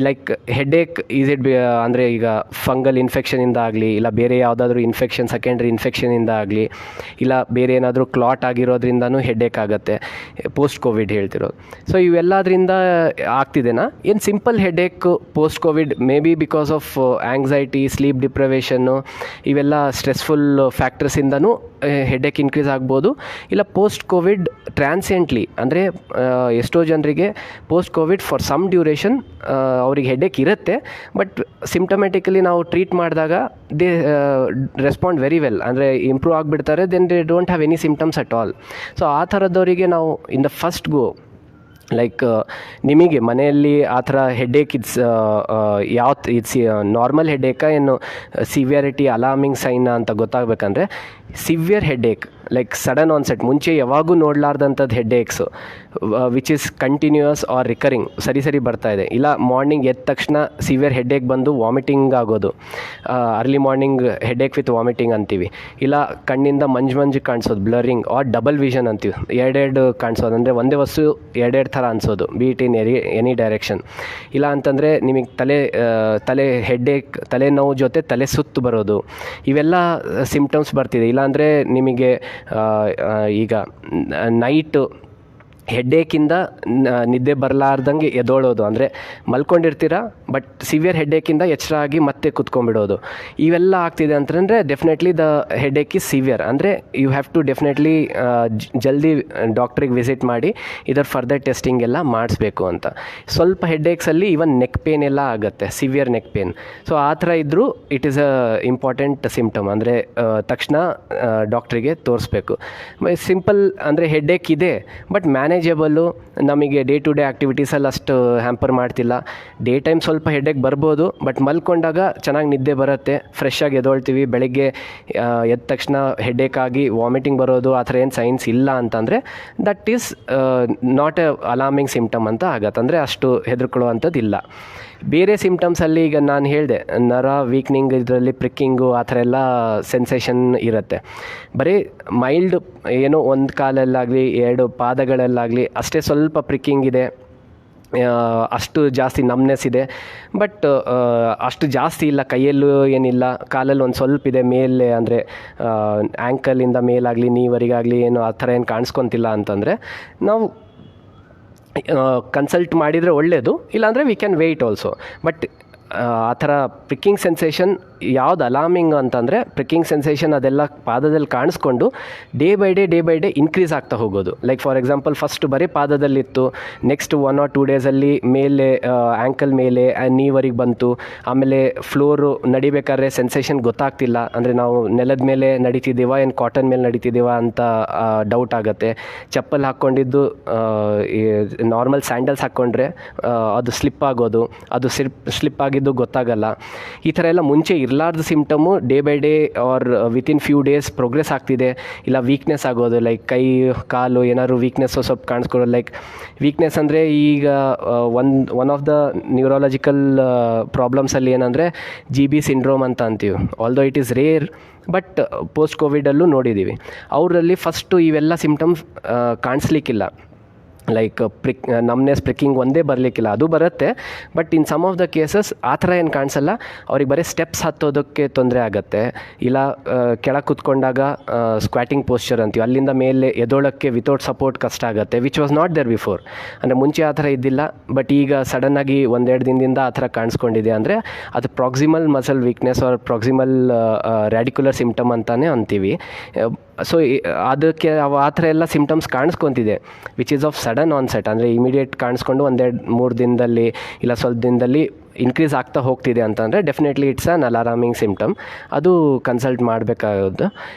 like headache, is it ಅಂದರೆ ಈಗ ಫಂಗಲ್ ಇನ್ಫೆಕ್ಷನಿಂದ ಆಗಲಿ, ಇಲ್ಲ ಬೇರೆ ಯಾವುದಾದ್ರೂ ಇನ್ಫೆಕ್ಷನ್ ಸೆಕೆಂಡ್ರಿ ಇನ್ಫೆಕ್ಷನಿಂದ ಆಗಲಿ, ಇಲ್ಲ ಬೇರೆ ಏನಾದರೂ ಕ್ಲಾಟ್ ಆಗಿರೋದ್ರಿಂದನೂ ಹೆಡ್ಏಕ್ ಆಗುತ್ತೆ, ಪೋಸ್ಟ್ ಕೋವಿಡ್ ಹೇಳ್ತಿರೋದು. ಸೊ ಇವೆಲ್ಲದರಿಂದ ಆಗ್ತಿದೆನಾ? ಏನು simple headache post COVID may be because of anxiety, sleep deprivation, ಇವೆಲ್ಲ ಸ್ಟ್ರೆಸ್ಫುಲ್ ಫ್ಯಾಕ್ಟರ್ಸಿಂದನೂ ಹೆಡ್ಏಕ್ ಇನ್ಕ್ರೀಸ್ ಆಗ್ಬೋದು. ಇಲ್ಲ ಪೋಸ್ಟ್ ಕೋವಿಡ್ ಟ್ರಾನ್ಸಿಯೆಂಟ್ಲಿ, ಅಂದರೆ ಎಷ್ಟೋ ಜನರಿಗೆ post COVID for some duration ಅವ್ರಿಗೆ ಹೆಡ್ಏಕ್ ಇರುತ್ತೆ, ಬಟ್ ಸಿಮ್ಟಮೆಟಿಕಲಿ ನಾವು ಟ್ರೀಟ್ ಮಾಡಿದಾಗ ದೇ ರೆಸ್ಪಾಂಡ್ ವೆರಿ ವೆಲ್, ಅಂದರೆ ಇಂಪ್ರೂವ್ ಆಗಿಬಿಡ್ತಾರೆ, then they don't have any symptoms at all. So ಆ ಥರದವರಿಗೆ ನಾವು in the first go like ನಿಮಗೆ ಮನೆಯಲ್ಲಿ ಆ ಥರ ಹೆಡ್ಏಕ್ ಇಟ್ಸ್ ನಾರ್ಮಲ್ ಹೆಡ್ಏಕ ಏನು ಸಿವಿಯಾರಿಟಿ ಅಲಾರ್ಮಿಂಗ್ ಸೈನ್ ಅಂತ ಗೊತ್ತಾಗಬೇಕಂದ್ರೆ severe headache like sudden onset, ಮುಂಚೆ ಯಾವಾಗೂ ನೋಡಲಾರ್ದಂಥದ್ದು headaches which is continuous or recurring, ಸರಿ ಬರ್ತಾ ಇದೆ. ಇಲ್ಲ ಮಾರ್ನಿಂಗ್ ಎದ್ದ ತಕ್ಷಣ ಸಿವಿಯರ್ ಹೆಡ್ಏಕ್ ಬಂದು ವಾಮಿಟಿಂಗ್ ಆಗೋದು, early morning headache with vomiting ಅಂತೀವಿ. ಇಲ್ಲ ಕಣ್ಣಿಂದ ಮಂಜು ಕಾಣಿಸೋದು, ಬ್ಲರಿಂಗ್ ಆರ್ ಡಬಲ್ ವಿಷನ್ ಅಂತೀವಿ, ಎರಡೆರಡು ಕಾಣಿಸೋದು, ಅಂದರೆ ಒಂದೇ ವಸ್ತು ಎರಡೆರಡು ಥರ ಅನಿಸೋದು, ಬೀಟ್ ಇನ್ ಎನಿ ಡೈರೆಕ್ಷನ್. ಇಲ್ಲ ಅಂತಂದರೆ ನಿಮಗೆ ತಲೆ ಹೆಡ್ಏಕ್, ತಲೆನೋವು ಜೊತೆ ತಲೆ ಸುತ್ತು ಬರೋದು, ಇವೆಲ್ಲ ಸಿಮ್ಟಮ್ಸ್ ಬರ್ತಿದೆ. ಇಲ್ಲಾಂದರೆ ನಿಮಗೆ ಈಗ ನೈಟು ಹೆಡ್ಏಕಿಂದ ನಿದ್ದೆ ಬರಲಾರ್ದಂಗೆ ಎದೋಳೋದು, ಅಂದರೆ ಮಲ್ಕೊಂಡಿರ್ತೀರ ಬಟ್ ಸಿವಿಯರ್ ಹೆಡ್ಏಕಿಂದ ಎಚ್ಚರ ಆಗಿ ಮತ್ತೆ ಕುತ್ಕೊಂಡ್ಬಿಡೋದು, ಇವೆಲ್ಲ ಆಗ್ತಿದೆ ಅಂತಂದರೆ definitely the headache is severe. ಅಂದರೆ ಯು ಹ್ಯಾವ್ ಟು ಡೆಫಿನೆಟ್ಲಿ ಜಲ್ದಿ ಡಾಕ್ಟ್ರಿಗೆ ವಿಸಿಟ್ ಮಾಡಿ ಇದರ ಫರ್ದರ್ ಟೆಸ್ಟಿಂಗ್ ಎಲ್ಲ ಮಾಡಿಸ್ಬೇಕು ಅಂತ. ಸ್ವಲ್ಪ ಹೆಡ್ಏಕ್ಸಲ್ಲಿ ಈವನ್ ನೆಕ್ ಪೇನ್ ಎಲ್ಲ ಆಗುತ್ತೆ, ಸಿವಿಯರ್ ನೆಕ್ ಪೇನ್. ಸೊ ಆ ಥರ ಇದ್ದರೂ it is a important symptom, ಅಂದರೆ ತಕ್ಷಣ ಡಾಕ್ಟ್ರಿಗೆ ತೋರಿಸ್ಬೇಕು. ಸಿಂಪಲ್ ಅಂದರೆ ಹೆಡ್ಏಕ್ ಇದೆ ಬಟ್ ಮ್ಯಾನೇಜಬಲ್ಲು, ನಮಗೆ ಡೇ ಟು ಡೇ ಆ್ಯಕ್ಟಿವಿಟೀಸಲ್ಲಿ ಅಷ್ಟು ಹ್ಯಾಂಪರ್ ಮಾಡ್ತಿಲ್ಲ. ಡೇ ಟೈಮ್ ಸ್ವಲ್ಪ ಹೆಡ್ಏಕ್ ಬರ್ಬೋದು, ಬಟ್ ಮಲ್ಕೊಂಡಾಗ ಚೆನ್ನಾಗಿ ನಿದ್ದೆ ಬರುತ್ತೆ, ಫ್ರೆಶ್ ಆಗಿ ಎದ್ದೊಳ್ತೀವಿ. ಬೆಳಗ್ಗೆ ಎದ್ದ ತಕ್ಷಣ ಹೆಡ್ಏಕ್ ಆಗಿ ವಾಮಿಟಿಂಗ್ ಬರೋದು ಆ ಥರ ಏನು ಸೈನ್ಸ್ ಇಲ್ಲ ಅಂತಂದರೆ that is not A alarming symptom ಅಂತ ಆಗತ್ತೆ, ಅಂದರೆ ಅಷ್ಟು ಹೆದರ್ಕೊಳ್ಳುವಂಥದ್ದು ಇಲ್ಲ. ಬೇರೆ ಸಿಮ್ಟಮ್ಸಲ್ಲಿ ಈಗ ನಾನು ಹೇಳಿದೆ, ನರ ವೀಕ್ನಿಂಗ್, ಇದರಲ್ಲಿ ಪ್ರಿಕ್ಕಿಂಗು ಆ ಥರ ಎಲ್ಲ ಸೆನ್ಸೇಷನ್ ಇರುತ್ತೆ. ಬರೀ ಮೈಲ್ಡ್ ಏನೋ ಒಂದು ಕಾಲಲ್ಲಾಗಲಿ ಎರಡು ಪಾದಗಳಲ್ಲಾಗಲಿ ಅಷ್ಟೇ ಸ್ವಲ್ಪ ಪ್ರಿಕ್ಕಿಂಗ್ ಇದೆ, ಅಷ್ಟು ಜಾಸ್ತಿ ನಮ್ನೆಸ್ ಇದೆ. ಬಟ್ ಅಷ್ಟು ಜಾಸ್ತಿ ಇಲ್ಲ, ಕೈಯಲ್ಲೂ ಏನಿಲ್ಲ, ಕಾಲಲ್ಲಿ ಒಂದು ಸ್ವಲ್ಪ ಇದೆ ಮೇಲೆ, ಅಂದರೆ ಆ್ಯಂಕಲಿಂದ ಮೇಲಾಗಲಿ ನೀವರಿಗಾಗಲಿ ಏನು ಆ ಥರ ಏನು ಕಾಣಿಸ್ಕೊತಿಲ್ಲ ಅಂತಂದರೆ ನಾವು ಕನ್ಸಲ್ಟ್ ಮಾಡಿದರೆ ಒಳ್ಳೆಯದು. ಇಲ್ಲಾಂದರೆ we can wait also. But ಆ ಥರ ಪ್ರಿಕ್ಕಿಂಗ್ ಸೆನ್ಸೇಷನ್ ಯಾವ್ದು ಅಲಾರ್ಮಿಂಗ್ ಅಂತಂದರೆ, ಪ್ರಿಕ್ಕಿಂಗ್ ಸೆನ್ಸೇಷನ್ ಅದೆಲ್ಲ ಪಾದದಲ್ಲಿ ಕಾಣಿಸ್ಕೊಂಡು ಡೇ ಬೈ ಡೇ ಇನ್ಕ್ರೀಸ್ ಆಗ್ತಾ ಹೋಗೋದು. ಲೈಕ್ ಫಾರ್ ಎಕ್ಸಾಂಪಲ್ ಫಸ್ಟ್ ಬರೀ ಪಾದದಲ್ಲಿತ್ತು, ನೆಕ್ಸ್ಟ್ 1 or 2 ಡೇಸಲ್ಲಿ ಮೇಲೆ ಆ್ಯಂಕಲ್ ಮೇಲೆ ನೀವರಿಗೆ ಬಂತು, ಆಮೇಲೆ ಫ್ಲೋರು ನಡಿಬೇಕಾದ್ರೆ ಸೆನ್ಸೇಷನ್ ಗೊತ್ತಾಗ್ತಿಲ್ಲ, ಅಂದರೆ ನಾವು ನೆಲದ ಮೇಲೆ ನಡಿತಿದ್ದೀವ ಏನು ಕಾಟನ್ ಮೇಲೆ ನಡಿತಿದ್ದೀವ ಅಂತ ಡೌಟ್ ಆಗುತ್ತೆ. ಚಪ್ಪಲ್ ಹಾಕ್ಕೊಂಡಿದ್ದು ನಾರ್ಮಲ್ ಸ್ಯಾಂಡಲ್ಸ್ ಹಾಕ್ಕೊಂಡ್ರೆ ಅದು ಸ್ಲಿಪ್ ಆಗೋದು, ಅದು ಸ್ಲಿಪ್ ಆಗಿದ್ದು ಗೊತ್ತಾಗಲ್ಲ. ಈ ಥರ ಎಲ್ಲ ಮುಂಚೆ ಇರಲಾರ್ದ symptom day by day or within few days progress ಆಗ್ತಿದೆ. ಇಲ್ಲ ವೀಕ್ನೆಸ್ ಆಗೋದು, ಲೈಕ್ ಕೈ ಕಾಲು ಏನಾದ್ರು ವೀಕ್ನೆಸ್ಸು ಸ್ವಲ್ಪ ಕಾಣಿಸ್ಕೊಳ್ಳೋದು. ಲೈಕ್ ವೀಕ್ನೆಸ್ ಅಂದರೆ ಈಗ ಒನ್ ಆಫ್ ದ ನ್ಯೂರಾಲಜಿಕಲ್ ಪ್ರಾಬ್ಲಮ್ಸಲ್ಲಿ ಏನಂದರೆ GB ಸಿಂಡ್ರೋಮ್ ಅಂತ ಅಂತೀವಿ. Although it is rare, but post ಕೋವಿಡಲ್ಲೂ ನೋಡಿದ್ದೀವಿ. ಅವರಲ್ಲಿ ಫಸ್ಟು ಇವೆಲ್ಲ ಸಿಮ್ಟಮ್ಸ್ ಕಾಣಿಸ್ಲಿಕ್ಕಿಲ್ಲ. ಲೈಕ್ ನಮ್ನೆಸ್, ಪ್ರಿಕ್ಕಿಂಗ್ ಒಂದೇ ಬರಲಿಕ್ಕಿಲ್ಲ, ಅದು ಬರುತ್ತೆ. But in some of the cases ಆ ಥರ ಏನು ಕಾಣಿಸಲ್ಲ. ಅವ್ರಿಗೆ ಬರೀ ಸ್ಟೆಪ್ಸ್ ಹತ್ತೋದಕ್ಕೆ ತೊಂದರೆ ಆಗುತ್ತೆ. ಇಲ್ಲ ಕೆಳಗೆ ಕೂತ್ಕೊಂಡಾಗ ಸ್ಕ್ವಾಟಿಂಗ್ ಪೋಸ್ಚರ್ ಅಂತೀವಿ, ಅಲ್ಲಿಂದ ಮೇಲೆ ಎದೋಳಕ್ಕೆ ವಿತೌಟ್ ಸಪೋರ್ಟ್ ಕಷ್ಟ ಆಗುತ್ತೆ, which was not there before. ಅಂದರೆ ಮುಂಚೆ ಆ ಥರ ಇದ್ದಿಲ್ಲ, ಬಟ್ ಈಗ ಸಡನ್ನಾಗಿ 1-2 ದಿನದಿಂದ ಆ ಥರ ಕಾಣಿಸ್ಕೊಂಡಿದೆ. ಅಂದರೆ ಅದು proximal muscle weakness or proximal radicular symptom ಅಂತಲೇ ಅಂತೀವಿ. ಸೊ ಅದಕ್ಕೆ ಆ ಥರ ಎಲ್ಲ ಸಿಮ್ಟಮ್ಸ್ ಕಾಣಿಸ್ಕೊತಿದೆ, which is of sudden onset. ಅಂದರೆ ಇಮಿಡಿಯೇಟ್ ಕಾಣಿಸ್ಕೊಂಡು 1-2-3 ದಿನದಲ್ಲಿ ಇಲ್ಲ ಸ್ವಲ್ಪ ದಿನದಲ್ಲಿ ಇನ್ಕ್ರೀಸ್ ಆಗ್ತಾ ಹೋಗ್ತಿದೆ ಅಂತಂದರೆ definitely it's an alarming symptom. ಅದು ಕನ್ಸಲ್ಟ್ ಮಾಡಬೇಕಾಗೋದು.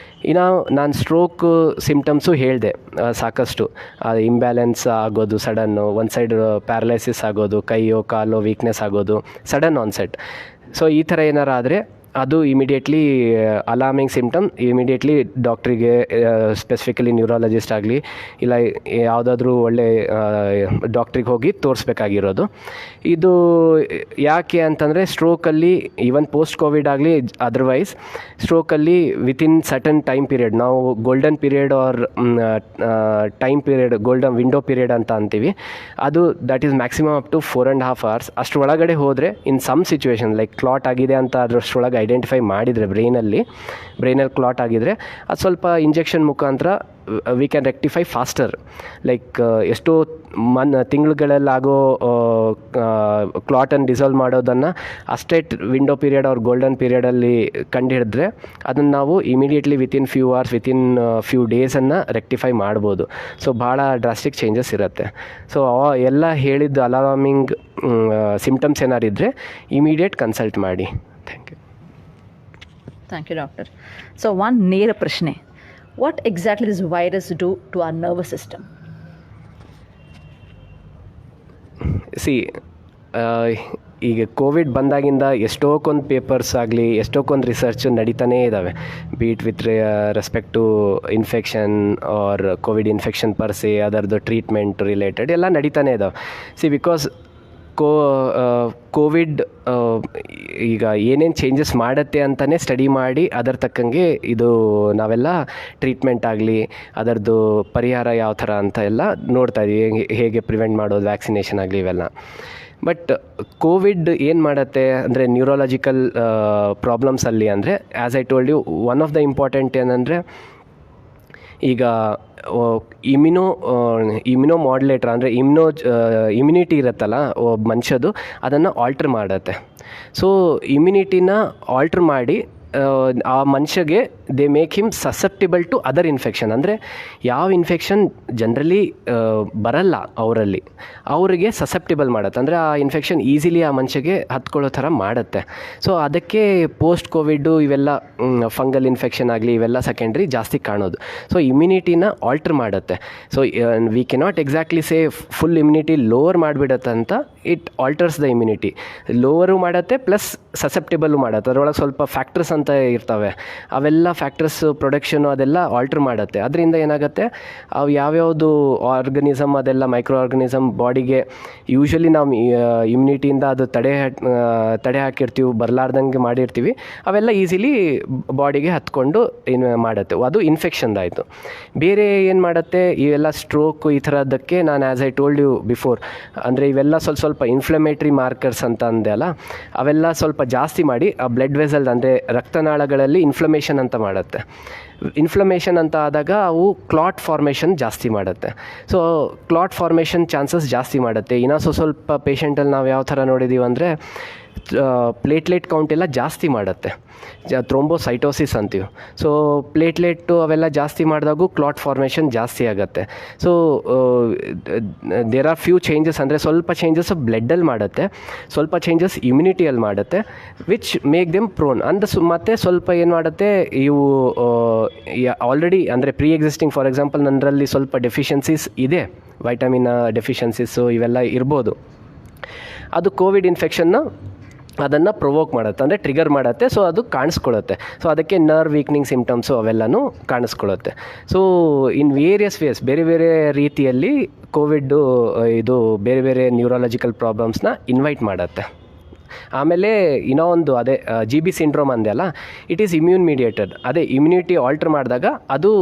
ಇನ್ನು ನಾನು ಸ್ಟ್ರೋಕ್ ಸಿಮ್ಟಮ್ಸು ಹೇಳಿದೆ ಸಾಕಷ್ಟು. ಅದು ಇಂಬ್ಯಾಲೆನ್ಸ್ ಆಗೋದು, ಸಡನ್ನು ಒಂದು ಸೈಡ್ ಪ್ಯಾರಲೈಸಿಸ್ ಆಗೋದು, ಕೈಯೋ ಕಾಲೋ ವೀಕ್ನೆಸ್ ಆಗೋದು, ಸಡನ್ ಆನ್ಸೆಟ್. ಸೊ ಈ ಥರ ಏನಾರು ಆದರೆ ಅದು ಇಮಿಡಿಯೇಟ್ಲಿ ಅಲಾರ್ಮಿಂಗ್ ಸಿಮ್ಟಮ್. ಇಮಿಡಿಯೇಟ್ಲಿ ಡಾಕ್ಟ್ರಿಗೆ, ಸ್ಪೆಸಿಫಿಕಲಿ ನ್ಯೂರಾಲಜಿಸ್ಟ್ ಆಗಲಿ ಇಲ್ಲ ಯಾವುದಾದ್ರೂ ಒಳ್ಳೆ ಡಾಕ್ಟ್ರಿಗೆ ಹೋಗಿ ತೋರಿಸ್ಬೇಕಾಗಿರೋದು. ಇದು ಯಾಕೆ ಅಂತಂದರೆ ಸ್ಟ್ರೋಕಲ್ಲಿ ಈವನ್ ಪೋಸ್ಟ್ ಕೋವಿಡ್ ಆಗಲಿ ಅದರ್ವೈಸ್ ಸ್ಟ್ರೋಕಲ್ಲಿ ವಿತಿನ್ ಸರ್ಟನ್ ಟೈಮ್ ಪೀರಿಯಡ್, ನಾವು golden period or time period, golden window period ಅಂತ ಅಂತೀವಿ, ಅದು that is maximum up to 4.5 hours. ಅಷ್ಟರೊಳಗಡೆ ಹೋದರೆ in some situation like clot ಆಗಿದೆ ಅಂತ ಅದರಷ್ಟರೊಳಗೆ ಐಡೆಂಟಿಫೈ ಮಾಡಿದರೆ ಬ್ರೈನಲ್ಲಿ ಕ್ಲಾಟ್ ಆಗಿದರೆ ಅದು ಸ್ವಲ್ಪ ಇಂಜೆಕ್ಷನ್ ಮುಖಾಂತರ we can rectify faster. Like ಎಷ್ಟೋ ತಿಂಗಳುಗಳಲ್ಲಾಗೋ ಕ್ಲಾಟನ್ನು ಡಿಸಾಲ್ವ್ ಮಾಡೋದನ್ನು ಅಷ್ಟೇ ವಿಂಡೋ ಪೀರಿಯಡ್ ಅವ್ರ ಗೋಲ್ಡನ್ ಪೀರಿಯಡಲ್ಲಿ ಕಂಡುಹಿಡಿದ್ರೆ ಅದನ್ನು ನಾವು immediately within few hours, within few ಡೇಸನ್ನು ರೆಕ್ಟಿಫೈ ಮಾಡ್ಬೋದು. ಸೊ ಭಾಳ ಡ್ರಾಸ್ಟಿಕ್ ಚೇಂಜಸ್ ಇರುತ್ತೆ. ಸೊ ಎಲ್ಲ ಹೇಳಿದ್ದು ಅಲಾರ್ಮಿಂಗ್ ಸಿಮ್ಟಮ್ಸ್ ಏನಾರಿದ್ದರೆ ಇಮಿಡಿಯೇಟ್ ಕನ್ಸಲ್ಟ್ ಮಾಡಿ. Thank you. Thank you, doctor. So one ನೇರ ಪ್ರಶ್ನೆ, what exactly does virus do to our nervous system? ಈಗ ಕೋವಿಡ್ ಬಂದಾಗಿಂದ ಎಷ್ಟೋಕೊಂದು ಪೇಪರ್ಸ್ ಆಗಲಿ, ಎಷ್ಟೋಕೊಂದು ರಿಸರ್ಚ್ ನಡೀತಾನೇ ಇದ್ದಾವೆ, be it with respect to infection or COVID infection per, ಅದರದ್ದು ಟ್ರೀಟ್ಮೆಂಟ್ ರಿಲೇಟೆಡ್ ಎಲ್ಲ ನಡೀತಾನೇ ಇದ್ದಾವೆ. ಬಿಕಾಸ್ ಕೋವಿಡ್ ಈಗ ಏನೇನು ಚೇಂಜಸ್ ಮಾಡುತ್ತೆ ಅಂತಲೇ ಸ್ಟಡಿ ಮಾಡಿ ಅದರ ತಕ್ಕಂಗೆ ಇದು ನಾವೆಲ್ಲ ಟ್ರೀಟ್ಮೆಂಟ್ ಆಗಲಿ ಅದರದ್ದು ಪರಿಹಾರ ಯಾವ ಥರ ಅಂತ ಎಲ್ಲ ನೋಡ್ತಾ ಇದ್ದೀವಿ, ಹೇಗೆ ಪ್ರಿವೆಂಟ್ ಮಾಡೋದು, ವ್ಯಾಕ್ಸಿನೇಷನ್ ಆಗಲಿ ಇವೆಲ್ಲ. ಬಟ್ ಕೋವಿಡ್ ಏನು ಮಾಡುತ್ತೆ ಅಂದರೆ ನ್ಯೂರಾಲಜಿಕಲ್ ಪ್ರಾಬ್ಲಮ್ಸಲ್ಲಿ ಅಂದರೆ as I told you, one of the important ಏನಂದರೆ ಈಗ ಇಮ್ಯುನೋ ಮಾಡ್ಯುಲೇಟರ್ ಅಂದರೆ ಇಮ್ಯುನಿಟಿ ಇರುತ್ತಲ್ಲ ಮನುಷ್ಯದು, ಅದನ್ನು ಆಲ್ಟ್ರ್ ಮಾಡುತ್ತೆ. ಸೊ ಇಮ್ಯುನಿಟಿನ ಆಲ್ಟ್ರ್ ಮಾಡಿ ಆ ಮನುಷ್ಯಗೆ they make him susceptible to other infection. ಅಂದರೆ ಯಾವ ಇನ್ಫೆಕ್ಷನ್ ಜನರಲಿ ಬರಲ್ಲ ಅವರಿಗೆ ಸಸೆಪ್ಟಿಬಲ್ ಮಾಡುತ್ತೆ, ಅಂದರೆ ಆ ಇನ್ಫೆಕ್ಷನ್ ಈಸಿಲಿ ಆ ಮನುಷ್ಯಗೆ ಹತ್ಕೊಳ್ಳೋ ಥರ ಮಾಡುತ್ತೆ. ಸೊ ಅದಕ್ಕೆ ಪೋಸ್ಟ್ ಕೋವಿಡ್ಡು ಇವೆಲ್ಲ ಫಂಗಲ್ ಇನ್ಫೆಕ್ಷನ್ ಆಗಲಿ ಇವೆಲ್ಲ ಸೆಕೆಂಡ್ರಿ ಜಾಸ್ತಿ ಕಾಣೋದು. ಸೊ ಇಮ್ಯುನಿಟಿನ ಆಲ್ಟ್ರ್ ಮಾಡುತ್ತೆ. So we cannot exactly say full immunity lower ಮಾಡಿಬಿಡತ್ತೆ ಅಂತ, it alters the immunity. Lower ಮಾಡುತ್ತೆ ಪ್ಲಸ್ ಸಸೆಪ್ಟಿಬಲ್ಲು ಮಾಡುತ್ತೆ. ಅದರೊಳಗೆ ಸ್ವಲ್ಪ ಫ್ಯಾಕ್ಟರ್ಸ್ ಅಂತ ಇರ್ತವೆ, ಅವೆಲ್ಲ ಫ್ಯಾಕ್ಟರ್ಸ್ ಪ್ರೊಡಕ್ಷನು ಅದೆಲ್ಲ ಆಲ್ಟ್ರ್ ಮಾಡುತ್ತೆ. ಅದರಿಂದ ಏನಾಗುತ್ತೆ, ಅವು ಯಾವ್ಯಾವುದು ಆರ್ಗನಿಸಮ್ ಅದೆಲ್ಲ ಮೈಕ್ರೋ ಆರ್ಗನಿಸಮ್ ಬಾಡಿಗೆ ಯೂಶ್ವಲಿ ನಾವು ಇಮ್ಯುನಿಟಿಯಿಂದ ಅದು ತಡೆ ಹಾಕಿರ್ತೀವಿ, ಬರಲಾರ್ದಂಗೆ ಮಾಡಿರ್ತೀವಿ, ಅವೆಲ್ಲ ಈಸಿಲಿ ಬಾಡಿಗೆ ಹತ್ಕೊಂಡು ಮಾಡುತ್ತೆ. ಅದು ಇನ್ಫೆಕ್ಷನ್ದಾಯಿತು. ಬೇರೆ ಏನು ಮಾಡುತ್ತೆ, ಇವೆಲ್ಲ ಸ್ಟ್ರೋಕು ಈ ಥರದ್ದಕ್ಕೆ ನಾನು as I told you before, ಅಂದರೆ ಇವೆಲ್ಲ ಸ್ವಲ್ಪ ಇನ್ಫ್ಲಮೇಟ್ರಿ ಮಾರ್ಕರ್ಸ್ ಅಂತ ಅಂದೆ ಅಲ್ಲ, ಅವೆಲ್ಲ ಸ್ವಲ್ಪ ಜಾಸ್ತಿ ಮಾಡಿ ಆ ಬ್ಲಡ್ ವೆಸಲ್ ಅಂದರೆ ರಕ್ತನಾಳಗಳಲ್ಲಿ ಇನ್ಫ್ಲಮೇಷನ್ ಅಂತ ಮಾಡುತ್ತೆ. ಇನ್ಫ್ಲಮೇಷನ್ ಅಂತ ಆದಾಗ ಅವು ಕ್ಲಾಟ್ ಫಾರ್ಮೇಷನ್ ಜಾಸ್ತಿ ಮಾಡುತ್ತೆ. ಸೊ ಕ್ಲಾಟ್ ಫಾರ್ಮೇಷನ್ ಚಾನ್ಸಸ್ ಜಾಸ್ತಿ ಮಾಡುತ್ತೆ. ಇನ್ನೂ ಸ್ವಲ್ಪ ಪೇಷಂಟಲ್ಲಿ ನಾವು ಯಾವ ಥರ ನೋಡಿದ್ದೀವಿ ಅಂದರೆ ಪ್ಲೇಟ್ಲೆಟ್ ಕೌಂಟ್ ಎಲ್ಲ ಜಾಸ್ತಿ ಮಾಡುತ್ತೆ, ಥ್ರೋಂಬೋಸೈಟೋಸಿಸ್ ಅಂತೀವಿ. ಸೊ ಪ್ಲೇಟ್ಲೆಟ್ಟು ಅವೆಲ್ಲ ಜಾಸ್ತಿ ಮಾಡಿದಾಗೂ ಕ್ಲಾಟ್ ಫಾರ್ಮೇಷನ್ ಜಾಸ್ತಿ ಆಗುತ್ತೆ. So there are few changes, ಅಂದರೆ ಸ್ವಲ್ಪ ಚೇಂಜಸ್ ಬ್ಲಡ್ಡಲ್ಲಿ ಮಾಡುತ್ತೆ, ಸ್ವಲ್ಪ ಚೇಂಜಸ್ ಇಮ್ಯುನಿಟಿಯಲ್ಲಿ ಮಾಡುತ್ತೆ, ವಿಚ್ ಮೇಕ್ ದೆಮ್ ಪ್ರೋನ್. ಮತ್ತು ಸ್ವಲ್ಪ ಏನು ಮಾಡುತ್ತೆ, ಇವು ಆಲ್ರೆಡಿ ಅಂದರೆ ಪ್ರೀ ಎಕ್ಸಿಸ್ಟಿಂಗ್, ಫಾರ್ ಎಕ್ಸಾಂಪಲ್ ನನ್ನರಲ್ಲಿ ಸ್ವಲ್ಪ ಡೆಫಿಷಿಯನ್ಸೀಸ್ ಇದೆ, ವೈಟಮಿನ್ ಡೆಫಿಷಿಯನ್ಸೀಸು ಇವೆಲ್ಲ ಇರ್ಬೋದು. ಅದು ಕೋವಿಡ್ ಇನ್ಫೆಕ್ಷನ್ನ ಅದನ್ನು ಪ್ರೊವೋಕ್ ಮಾಡುತ್ತೆ, ಅಂದರೆ ಟ್ರಿಗರ್ ಮಾಡುತ್ತೆ. ಸೊ ಅದು ಕಾಣಿಸ್ಕೊಳ್ಳುತ್ತೆ. ಸೊ ಅದಕ್ಕೆ ನರ್ವ್ ವೀಕ್ನಿಂಗ್ ಸಿಮ್ಟಮ್ಸು ಅವೆಲ್ಲನೂ ಕಾಣಿಸ್ಕೊಳ್ಳುತ್ತೆ. ಸೊ ಇನ್ ವೇರಿಯಸ್ ವೇಸ್, ಬೇರೆ ಬೇರೆ ರೀತಿಯಲ್ಲಿ ಕೋವಿಡ್ಡು ಇದು ಬೇರೆ ಬೇರೆ ನ್ಯೂರಾಲಜಿಕಲ್ ಪ್ರಾಬ್ಲಮ್ಸ್ನ ಇನ್ವೈಟ್ ಮಾಡುತ್ತೆ. ಆಮೇಲೆ ಇನ್ನೂ ಒಂದು ಅದೇ GB ಸಿಂಡ್ರೋಮ್ ಅಂದೆ ಅಲ್ಲ, ಇಟ್ ಈಸ್ ಇಮ್ಯೂನ್ ಮೀಡಿಯೇಟೆಡ್. ಅದೇ ಇಮ್ಯುನಿಟಿ ಆಲ್ಟ್ರ್ ಮಾಡಿದಾಗ ಅದು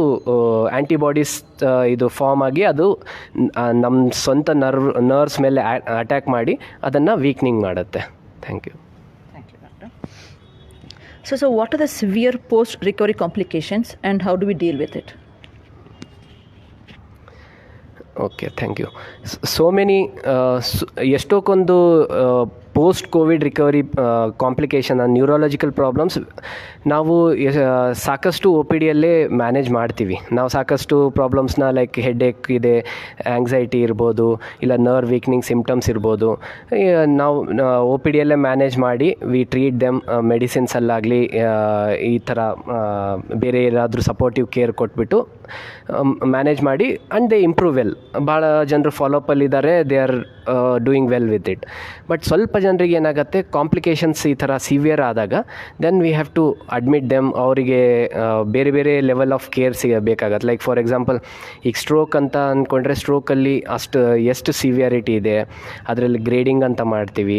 ಆ್ಯಂಟಿಬಾಡೀಸ್ ಇದು ಫಾರ್ಮ್ ಆಗಿ ಅದು ನಮ್ಮ ಸ್ವಂತ ನರ್ವ್ಸ್ ಮೇಲೆ ಅಟ್ಯಾಕ್ ಮಾಡಿ ಅದನ್ನು ವೀಕ್ನಿಂಗ್ ಮಾಡುತ್ತೆ. Thank you. So what are the severe post-recovery complications and how do we deal with it? Okay, thank you. So many ಎಷ್ಟೊಂದು post COVID recovery complication neurological problems ನಾವು ಸಾಕಷ್ಟು OPDಯಲ್ಲೇ ಮ್ಯಾನೇಜ್ ಮಾಡ್ತೀವಿ. ನಾವು ಸಾಕಷ್ಟು ಪ್ರಾಬ್ಲಮ್ಸ್ನ ಲೈಕ್ ಹೆಡ್ಏಕ್ ಇದೆ, ಆ್ಯಂಗ್ಸೈಟಿ ಇರ್ಬೋದು, ಇಲ್ಲ ನರ್ವ್ ವೀಕ್ನಿಂಗ್ ಸಿಮ್ಟಮ್ಸ್ ಇರ್ಬೋದು, ನಾವು OPDಯಲ್ಲೇ ಮ್ಯಾನೇಜ್ ಮಾಡಿ ವಿ ಟ್ರೀಟ್ ದೆಮ್ ಮೆಡಿಸಿನ್ಸಲ್ಲಾಗಲಿ ಈ ಥರ ಬೇರೆ ಏನಾದರೂ ಸಪೋರ್ಟಿವ್ ಕೇರ್ ಕೊಟ್ಬಿಟ್ಟು ಮ್ಯಾನೇಜ್ ಮಾಡಿ ಆ್ಯಂಡ್ ದೇ ಇಂಪ್ರೂವ್ ವೆಲ್. ಭಾಳ ಜನರು ಫಾಲೋಅಪ್ಪಲ್ಲಿದ್ದಾರೆ, they are doing well with it. But ಸ್ವಲ್ಪ ಜನರಿಗೆ ಏನಾಗುತ್ತೆ, ಕಾಂಪ್ಲಿಕೇಶನ್ಸ್ ಈ ಥರ ಸಿವಿಯರ್ ಆದಾಗ then we have to admit them. ಅವರಿಗೆ ಬೇರೆ ಬೇರೆ ಲೆವೆಲ್ ಆಫ್ ಕೇರ್ ಬೇಕಾಗತ್ತೆ. ಲೈಕ್ ಫಾರ್ ಎಕ್ಸಾಂಪಲ್ ಈಗ ಸ್ಟ್ರೋಕ್ ಅಂತ ಅಂದ್ಕೊಂಡ್ರೆ, ಸ್ಟ್ರೋಕಲ್ಲಿ ಎಷ್ಟು ಸಿವಿಯಾರಿಟಿ ಇದೆ ಅದರಲ್ಲಿ ಗ್ರೇಡಿಂಗ್ ಅಂತ ಮಾಡ್ತೀವಿ.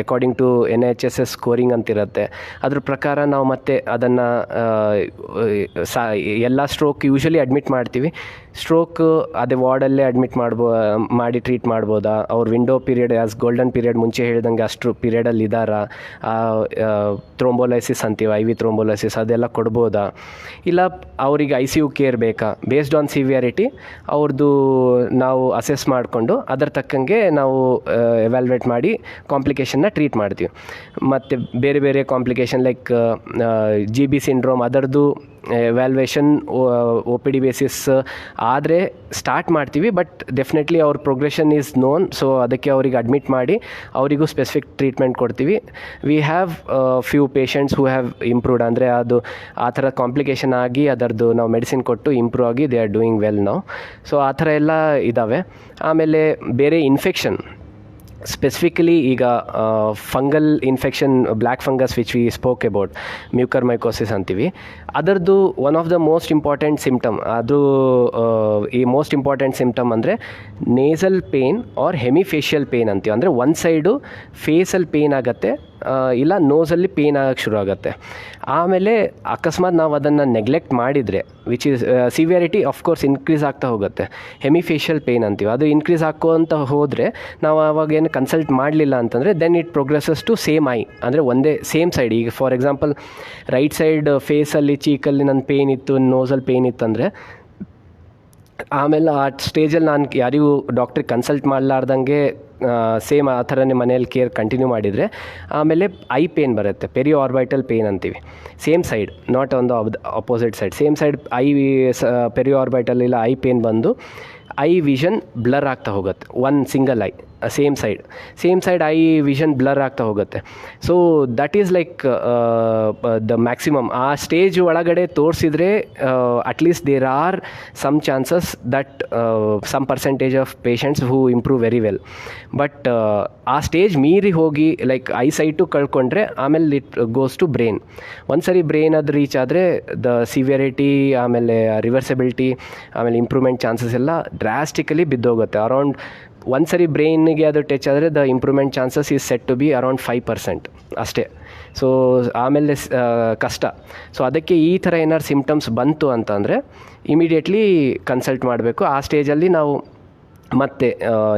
ಅಕಾರ್ಡಿಂಗ್ ಟು NHSS ಸ್ಕೋರಿಂಗ್ ಅಂತಿರುತ್ತೆ. ಅದ್ರ ಪ್ರಕಾರ ನಾವು ಮತ್ತೆ ಅದನ್ನು ಎಲ್ಲ ಸ್ಟ್ರೋಕ್ ಯೂಶ್ವಲಿ ಅಡ್ಮಿಟ್ ಮಾಡ್ತೀವಿ. ಸ್ಟ್ರೋಕ್ ಅದೇ ವಾರ್ಡಲ್ಲೇ ಅಡ್ಮಿಟ್ ಮಾಡಿ ಟ್ರೀಟ್ ಮಾಡ್ಬೋದಾ, ಅವ್ರ window period as golden period ಮುಂಚೆ ಹೇಳ್ದಂಗೆ ಅಷ್ಟು ಪೀರಿಯಡಲ್ಲಿ ಇದ್ದಾರಾ, ಥ್ರೋಂಬೋಲೈಸಿಸ್ ಅಂತೀವಿ, IV ಥ್ರೋಂಬೋಲೈಸಿಸ್ ಅದೆಲ್ಲ ಕೊಡ್ಬೋದಾ, ಇಲ್ಲ ಅವ್ರಿಗೆ ICU ಕೇರ್ ಬೇಕಾ, ಬೇಸ್ಡ್ ಆನ್ ಸಿವಿಯಾರಿಟಿ ಅವ್ರದ್ದು ನಾವು ಅಸೆಸ್ ಮಾಡಿಕೊಂಡು ಅದರ ತಕ್ಕಂಗೆ ನಾವು ಎವ್ಯಾಲ್ಯೂಯೇಟ್ ಮಾಡಿ ಕಾಂಪ್ಲಿಕೇಶನ್ನ ಟ್ರೀಟ್ ಮಾಡ್ತೀವಿ. ಮತ್ತು ಬೇರೆ ಬೇರೆ ಕಾಂಪ್ಲಿಕೇಶನ್ ಲೈಕ್ GB ಸಿಂಡ್ರೋಮ್ ಅದರದ್ದು ಎವ್ಯಾಲ್ಯೂಯೇಷನ್ OPD ಬೇಸಿಸ್ ಆದರೆ ಸ್ಟಾರ್ಟ್ ಮಾಡ್ತೀವಿ. ಬಟ್ ಡೆಫಿನೆಟ್ಲಿ ಅವ್ರ ಪ್ರೋಗ್ರೆಷನ್ ಈಸ್ ನೋನ್. ಸೊ ಅದಕ್ಕೆ ಅವ್ರಿಗೆ ಅಡ್ಮಿಟ್ ಮಾಡಿ ಅವರಿಗೂ ಸ್ಪೆಸಿಫಿಕ್ ಟ್ರೀಟ್ಮೆಂಟ್ ಕೊಡ್ತೀವಿ. We have few patients who have improved, ಅಂದರೆ ಅದು ಆ ಥರ ಕಾಂಪ್ಲಿಕೇಶನ್ ಆಗಿ ಅದರದ್ದು ನಾವು ಮೆಡಿಸಿನ್ ಕೊಟ್ಟು ಇಂಪ್ರೂವ್ ಆಗಿ ದೇ ಆರ್ ಡೂಯಿಂಗ್ ವೆಲ್ ನಾವು. ಸೊ ಆ ಥರ ಎಲ್ಲ ಇದ್ದಾವೆ. ಆಮೇಲೆ ಬೇರೆ ಇನ್ಫೆಕ್ಷನ್ ಸ್ಪೆಸಿಫಿಕಲಿ ಈಗ fungal infection, black fungus which we spoke about, mucormycosis ಅಂತೀವಿ. ಅದರದ್ದು one of the most important symptom, ಅದು ಈ ಮೋಸ್ಟ್ ಇಂಪಾರ್ಟೆಂಟ್ ಸಿಮ್ಟಮ್ ಅಂದರೆ nasal pain or hemifacial pain ಅಂತೀವಿ. ಅಂದರೆ ಒಂದು ಸೈಡು ಫೇಸಲ್ಲಿ ಪೇನ್ ಆಗುತ್ತೆ, ಇಲ್ಲ ನೋಸಲ್ಲಿ ಪೇನ್ ಆಗೋಕ್ಕೆ ಶುರು ಆಗುತ್ತೆ. ಆಮೇಲೆ ಅಕಸ್ಮಾತ್ ನಾವು ಅದನ್ನು ನೆಗ್ಲೆಕ್ಟ್ ಮಾಡಿದರೆ which is severity of course increase ಆಗ್ತಾ ಹೋಗುತ್ತೆ. ಹೆಮಿಫೇಶಿಯಲ್ ಪೇನ್ ಅಂತೀವಿ. ಅದು ಇನ್ಕ್ರೀಸ್ ಹಾಕೋಂತ ಹೋದರೆ ನಾವು ಆವಾಗ ಏನು ಕನ್ಸಲ್ಟ್ ಮಾಡಲಿಲ್ಲ ಅಂತಂದರೆ then it progresses to same eye, ಅಂದರೆ ಒಂದೇ ಸೇಮ್ ಸೈಡ್. ಈಗ ಫಾರ್ ಎಕ್ಸಾಂಪಲ್ ರೈಟ್ ಸೈಡ್ ಫೇಸಲ್ಲಿ ಚೀಕಲ್ಲಿ ನನ್ನ ಪೇನ್ ಇತ್ತು, ನೋಸಲ್ಲಿ ಪೇನ್ ಇತ್ತಂದರೆ ಆಮೇಲೆ ಆ ಸ್ಟೇಜಲ್ಲಿ ನಾನು ಯಾರಿಗೂ ಡಾಕ್ಟ್ರಿಗೆ ಕನ್ಸಲ್ಟ್ ಮಾಡಲಾರ್ದಂಗೆ ಸೇಮ್ ಆ ಥರನೇ ಮನೇಲಿ ಕೇರ್ ಕಂಟಿನ್ಯೂ ಮಾಡಿದರೆ ಆಮೇಲೆ ಐ ಪೇನ್ ಬರುತ್ತೆ, ಪೆರಿ ಆರ್ಬೈಟಲ್ ಪೇನ್ ಅಂತೀವಿ. Same side, not on the opposite side, same side peri orbital ಇಲ್ಲ ಐ ಪೇನ್ ಬಂದು ಐ ವಿಷನ್ ಬ್ಲರ್ ಆಗ್ತಾ ಹೋಗುತ್ತೆ. One single eye same side eye vision blur ಆಗ್ತಾ ಹೋಗುತ್ತೆ. So that is like the maximum. ಆ stage ಒಳಗಡೆ ತೋರಿಸಿದ್ರೆ at least there are some chances that some percentage of patients who improve very well. But ಆ stage ಮೀರಿ ಹೋಗಿ like eyesight ಕಳ್ಕೊಂಡ್ರೆ ಆಮೇಲೆ ಇಟ್ ಗೋಸ್ ಟು ಬ್ರೈನ್. ಒಂದ್ಸರಿ ಬ್ರೈನ್ ಅದು ರೀಚ್ ಆದರೆ ದ ಸಿವಿಯರಿಟಿ, ಆಮೇಲೆ ರಿವರ್ಸಬಿಲಿಟಿ, ಆಮೇಲೆ ಇಂಪ್ರೂವ್ಮೆಂಟ್ ಚಾನ್ಸಸ್ ಎಲ್ಲ ಡ್ರಾಸ್ಟಿಕಲಿ ಬಿದ್ದೋಗುತ್ತೆ. ಅರೌಂಡ್ ಒಂದ್ಸರಿ ಬ್ರೈನಿಗೆ ಅದು ಟಚ್ ಆದರೆ the improvement chances is set to be around 5% ಅಷ್ಟೇ. ಸೊ ಆಮೇಲೆ ಕಷ್ಟ. ಸೊ ಅದಕ್ಕೆ ಈ ಥರ ಏನಾದ್ರು ಸಿಮ್ಟಮ್ಸ್ ಬಂತು ಅಂತಂದರೆ ಇಮಿಡಿಯೇಟ್ಲಿ ಕನ್ಸಲ್ಟ್ ಮಾಡಬೇಕು. ಆ ಸ್ಟೇಜಲ್ಲಿ ನಾವು ಮತ್ತು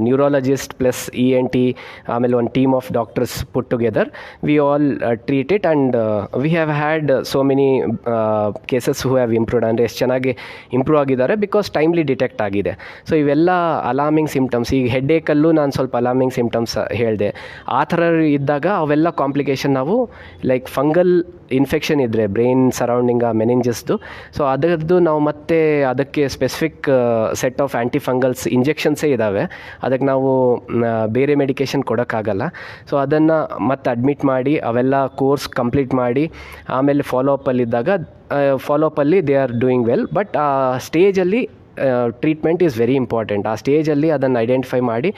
ನ್ಯೂರಾಲಜಿಸ್ಟ್ ಪ್ಲಸ್ ENT ಆಮೇಲೆ ಒಂದು team of doctors put together, we all treat it and we have had so many cases who have improved. ಅಂದರೆ ಎಷ್ಟು ಚೆನ್ನಾಗಿ ಇಂಪ್ರೂವ್ ಆಗಿದ್ದಾರೆ ಬಿಕಾಸ್ ಟೈಮ್ಲಿ ಡಿಟೆಕ್ಟ್ ಆಗಿದೆ. ಸೊ ಇವೆಲ್ಲ ಅಲಾರ್ಮಿಂಗ್ ಸಿಮ್ಟಮ್ಸ್. ಈಗ ಹೆಡ್ಡೇಕಲ್ಲೂ ನಾನು ಸ್ವಲ್ಪ ಅಲಾರ್ಮಿಂಗ್ ಸಿಮ್ಟಮ್ಸ್ ಹೇಳಿದೆ. ಆ ಥರ ಇದ್ದಾಗ ಅವೆಲ್ಲ ಕಾಂಪ್ಲಿಕೇಶನ್ ನಾವು ಲೈಕ್ ಫಂಗಲ್ ಇನ್ಫೆಕ್ಷನ್ ಇದ್ದರೆ ಬ್ರೈನ್ ಸರೌಂಡಿಂಗ್ ಆ ಮೆನಿಂಜಸ್ದು, ಸೊ ಅದರದ್ದು ನಾವು ಮತ್ತೆ ಅದಕ್ಕೆ ಸ್ಪೆಸಿಫಿಕ್ ಸೆಟ್ ಆಫ್ ಆ್ಯಂಟಿಫಂಗಲ್ಸ್ ಇಂಜೆಕ್ಷನ್ಸೇ ಇದ್ದಾವೆ. ಅದಕ್ಕೆ ನಾವು ಬೇರೆ ಮೆಡಿಕೇಷನ್ ಕೊಡೋಕ್ಕಾಗಲ್ಲ. ಸೊ ಅದನ್ನು ಮತ್ತೆ ಅಡ್ಮಿಟ್ ಮಾಡಿ ಅವೆಲ್ಲ ಕೋರ್ಸ್ ಕಂಪ್ಲೀಟ್ ಮಾಡಿ ಆಮೇಲೆ ಫಾಲೋಅಪ್ಪಲ್ಲಿದ್ದಾಗ ಫಾಲೋಅಪ್ಪಲ್ಲಿ they are doing well. But ಆ ಸ್ಟೇಜಲ್ಲಿ ಟ್ರೀಟ್ಮೆಂಟ್ ಈಸ್ ವೆರಿ ಇಂಪಾರ್ಟೆಂಟ್. ಆ ಸ್ಟೇಜಲ್ಲಿ ಅದನ್ನು ಐಡೆಂಟಿಫೈ ಮಾಡಿ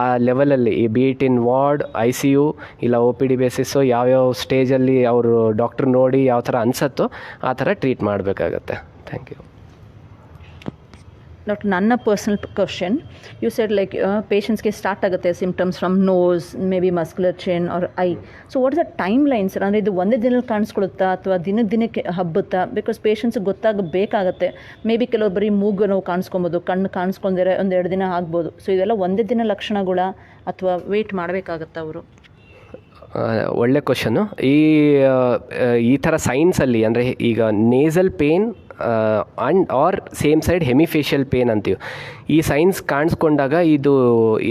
ಆ ಲೆವೆಲಲ್ಲಿ B it in ward, ICU ಇಲ್ಲ OPD ಬೇಸಿಸು ಯಾವ್ಯಾವ ಸ್ಟೇಜಲ್ಲಿ ಅವರು ಡಾಕ್ಟ್ರ್ ನೋಡಿ ಯಾವ ಥರ ಅನಿಸತ್ತೋ ಆ ಥರ ಟ್ರೀಟ್ ಮಾಡಬೇಕಾಗತ್ತೆ. Thank you. Dr. Nanna, personal question. You said like patients get start ಆಗುತ್ತೆ symptoms from nose, maybe muscular chin or eye. So what is the timeline sir? ಅಂದರೆ ಇದು ಒಂದೇ ದಿನದಲ್ಲಿ ಕಾಣಿಸ್ಕೊಳ್ಳುತ್ತಾ ಅಥವಾ ದಿನಕ್ಕೆ ಹಬ್ಬುತ್ತಾ? ಬಿಕಾಸ್ ಪೇಷಂಟ್ಸ್ ಗೊತ್ತಾಗಬೇಕಾಗತ್ತೆ. ಮೇ ಬಿ ಕೆಲವರು ಬರೀ ಮೂಗು ನೋವು ಕಾಣಿಸ್ಕೊಬೋದು, ಕಣ್ಣು ಕಾಣಿಸ್ಕೊಂಡ್ರೆ 1-2 ದಿನ ಆಗ್ಬೋದು. ಸೊ ಇದೆಲ್ಲ ಒಂದೇ ದಿನ ಲಕ್ಷಣಗಳ ಅಥವಾ ವೆಯ್ಟ್ ಮಾಡಬೇಕಾಗತ್ತಾ ಅವರು? ಒಳ್ಳೆ ಕ್ವಶನು. ಈ ಥರ ಸೈನ್ಸಲ್ಲಿ ಅಂದರೆ ಈಗ nasal pain and or same side hemifacial pain ಅಂತೀವಿ. ಈ ಸೈನ್ಸ್ ಕಾಣಿಸ್ಕೊಂಡಾಗ ಇದು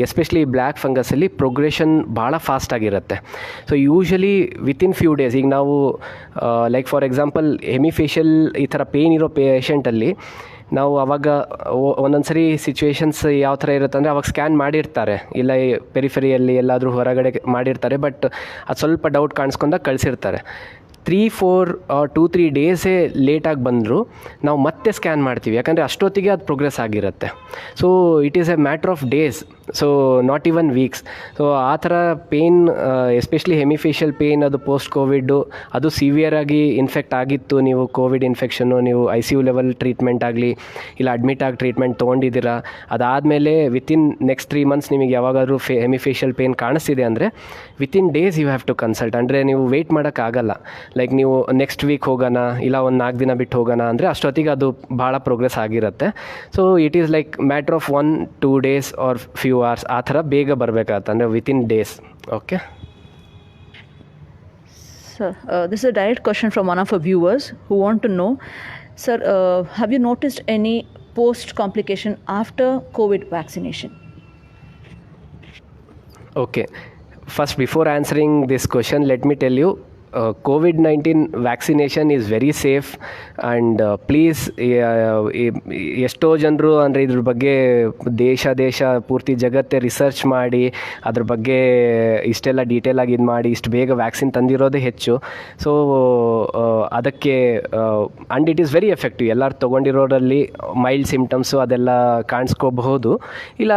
ಎಸ್ಪೆಷಲಿ ಬ್ಲ್ಯಾಕ್ ಫಂಗಸಲ್ಲಿ ಪ್ರೋಗ್ರೆಷನ್ ಭಾಳ ಫಾಸ್ಟಾಗಿರುತ್ತೆ. So usually within few days, ಈಗ ನಾವು ಲೈಕ್ ಫಾರ್ ಎಕ್ಸಾಂಪಲ್ ಹೆಮಿಫೇಶಿಯಲ್ ಈ ಥರ ಪೇನ್ ಇರೋ ಪೇಷಂಟಲ್ಲಿ ನಾವು ಅವಾಗ ಒಂದೊಂದು ಸರಿ ಸಿಚುವೇಶನ್ಸ್ ಯಾವ ಥರ ಇರುತ್ತೆ ಅಂದರೆ ಅವಾಗ ಸ್ಕ್ಯಾನ್ ಮಾಡಿರ್ತಾರೆ, ಇಲ್ಲ ಪೆರಿಫೆರಿಯಲ್ಲಿ ಎಲ್ಲಾದರೂ ಹೊರಗಡೆ ಮಾಡಿರ್ತಾರೆ, ಬಟ್ ಅದು ಸ್ವಲ್ಪ ಡೌಟ್ ಕಾಣಿಸ್ಕೊಂಡಾಗ ಕಳಿಸಿರ್ತಾರೆ. 3-4 or 2-3 ಡೇಸೇ ಲೇಟಾಗಿ ಬಂದರೂ ನಾವು ಮತ್ತೆ ಸ್ಕ್ಯಾನ್ ಮಾಡ್ತೀವಿ, ಯಾಕಂದರೆ ಅಷ್ಟೊತ್ತಿಗೆ ಅದು ಪ್ರೋಗ್ರೆಸ್ ಆಗಿರುತ್ತೆ. So it is A matter of days, so not even weeks. So ಆ ಥರ ಪೇನ್ ಎಸ್ಪೆಷಲಿ ಹೆಮಿಫೇಶಿಯಲ್ ಪೇನ್ ಅದು ಪೋಸ್ಟ್ ಕೋವಿಡ್ಡು ಅದು ಸಿವಿಯರಾಗಿ ಇನ್ಫೆಕ್ಟ್ ಆಗಿತ್ತು, ನೀವು ಕೋವಿಡ್ ಇನ್ಫೆಕ್ಷನ್ನು, ನೀವು ICU ಲೆವೆಲ್ ಟ್ರೀಟ್ಮೆಂಟ್ ಆಗಲಿ ಇಲ್ಲ ಅಡ್ಮಿಟ್ ಆಗಿ ಟ್ರೀಟ್ಮೆಂಟ್ ತೊಗೊಂಡಿದ್ದೀರಾ, ಅದಾದಮೇಲೆ ವಿತಿನ್ ನೆಕ್ಸ್ಟ್ 3 months ನಿಮಗೆ ಯಾವಾಗಾದರೂ ಹೆಮಿಫೇಶಿಯಲ್ ಪೇನ್ ಕಾಣಿಸ್ತಿದೆ ಅಂದರೆ within days you have to consult. ಅಂದರೆ ನೀವು ವೆಯ್ಟ್ ಮಾಡೋಕ್ಕಾಗಲ್ಲ. ಲೈಕ್ ನೀವು ನೆಕ್ಸ್ಟ್ ವೀಕ್ ಹೋಗೋಣ ಇಲ್ಲ ಒಂದು 4 ದಿನ ಬಿಟ್ಟು ಹೋಗೋಣ ಅಂದರೆ ಅಷ್ಟೊತ್ತಿಗೆ ಅದು ಭಾಳ ಪ್ರೋಗ್ರೆಸ್ ಆಗಿರುತ್ತೆ. So it is like matter of 1-2 days are few hours, ಆ ಥರ ಬೇಗ ಬರಬೇಕಾಗತ್ತೆ, ಅಂದರೆ within days. Okay Sir, this is a direct question from one of our viewers who want to know, sir, have you noticed any post complication after COVID vaccination? Okay, first before answering this question, let me tell you, COVID-19 vaccination is very safe and please ಎಷ್ಟೋ ಜನರು ಅಂದರೆ ಇದ್ರ ಬಗ್ಗೆ ದೇಶ ಪೂರ್ತಿ ಜಗತ್ತೇ research ಮಾಡಿ ಅದ್ರ ಬಗ್ಗೆ ಇಷ್ಟೆಲ್ಲ ಡೀಟೇಲಾಗಿ ಇದು ಮಾಡಿ ಇಷ್ಟು ಬೇಗ ವ್ಯಾಕ್ಸಿನ್ ತಂದಿರೋದೇ ಹೆಚ್ಚು. ಸೊ ಅದಕ್ಕೆ and it is very effective. ಎಲ್ಲರೂ ತೊಗೊಂಡಿರೋರಲ್ಲಿ ಮೈಲ್ಡ್ ಸಿಮ್ಟಮ್ಸು ಅದೆಲ್ಲ ಕಾಣಿಸ್ಕೋಬಹುದು, ಇಲ್ಲ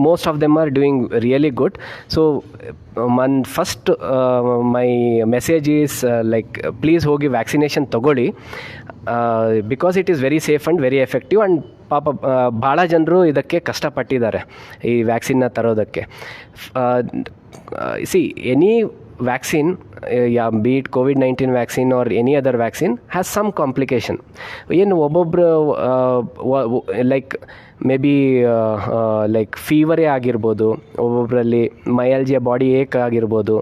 most of them are doing really good. So first my message is like please ಹೋಗಿ ವ್ಯಾಕ್ಸಿನೇಷನ್ ತೊಗೊಳ್ಳಿ, because it is very safe and very effective. And ಪಾಪ ಭಾಳ ಜನರು ಇದಕ್ಕೆ ಕಷ್ಟಪಟ್ಟಿದ್ದಾರೆ ಈ ವ್ಯಾಕ್ಸಿನ್ನ ತರೋದಕ್ಕೆ. See any vaccine, be it COVID-19 vaccine or any other vaccine, has some complication. ಏನು ಒಬ್ಬೊಬ್ಬರು ಲೈಕ್ ಮೇ ಬಿ ಲೈಕ್ ಫೀವರೇ ಆಗಿರ್ಬೋದು, ಒಬ್ಬೊಬ್ಬರಲ್ಲಿ ಮೈಯಾಲ್ಜಿಯಾ ಬಾಡಿ ಏಕ್ ಆಗಿರ್ಬೋದು,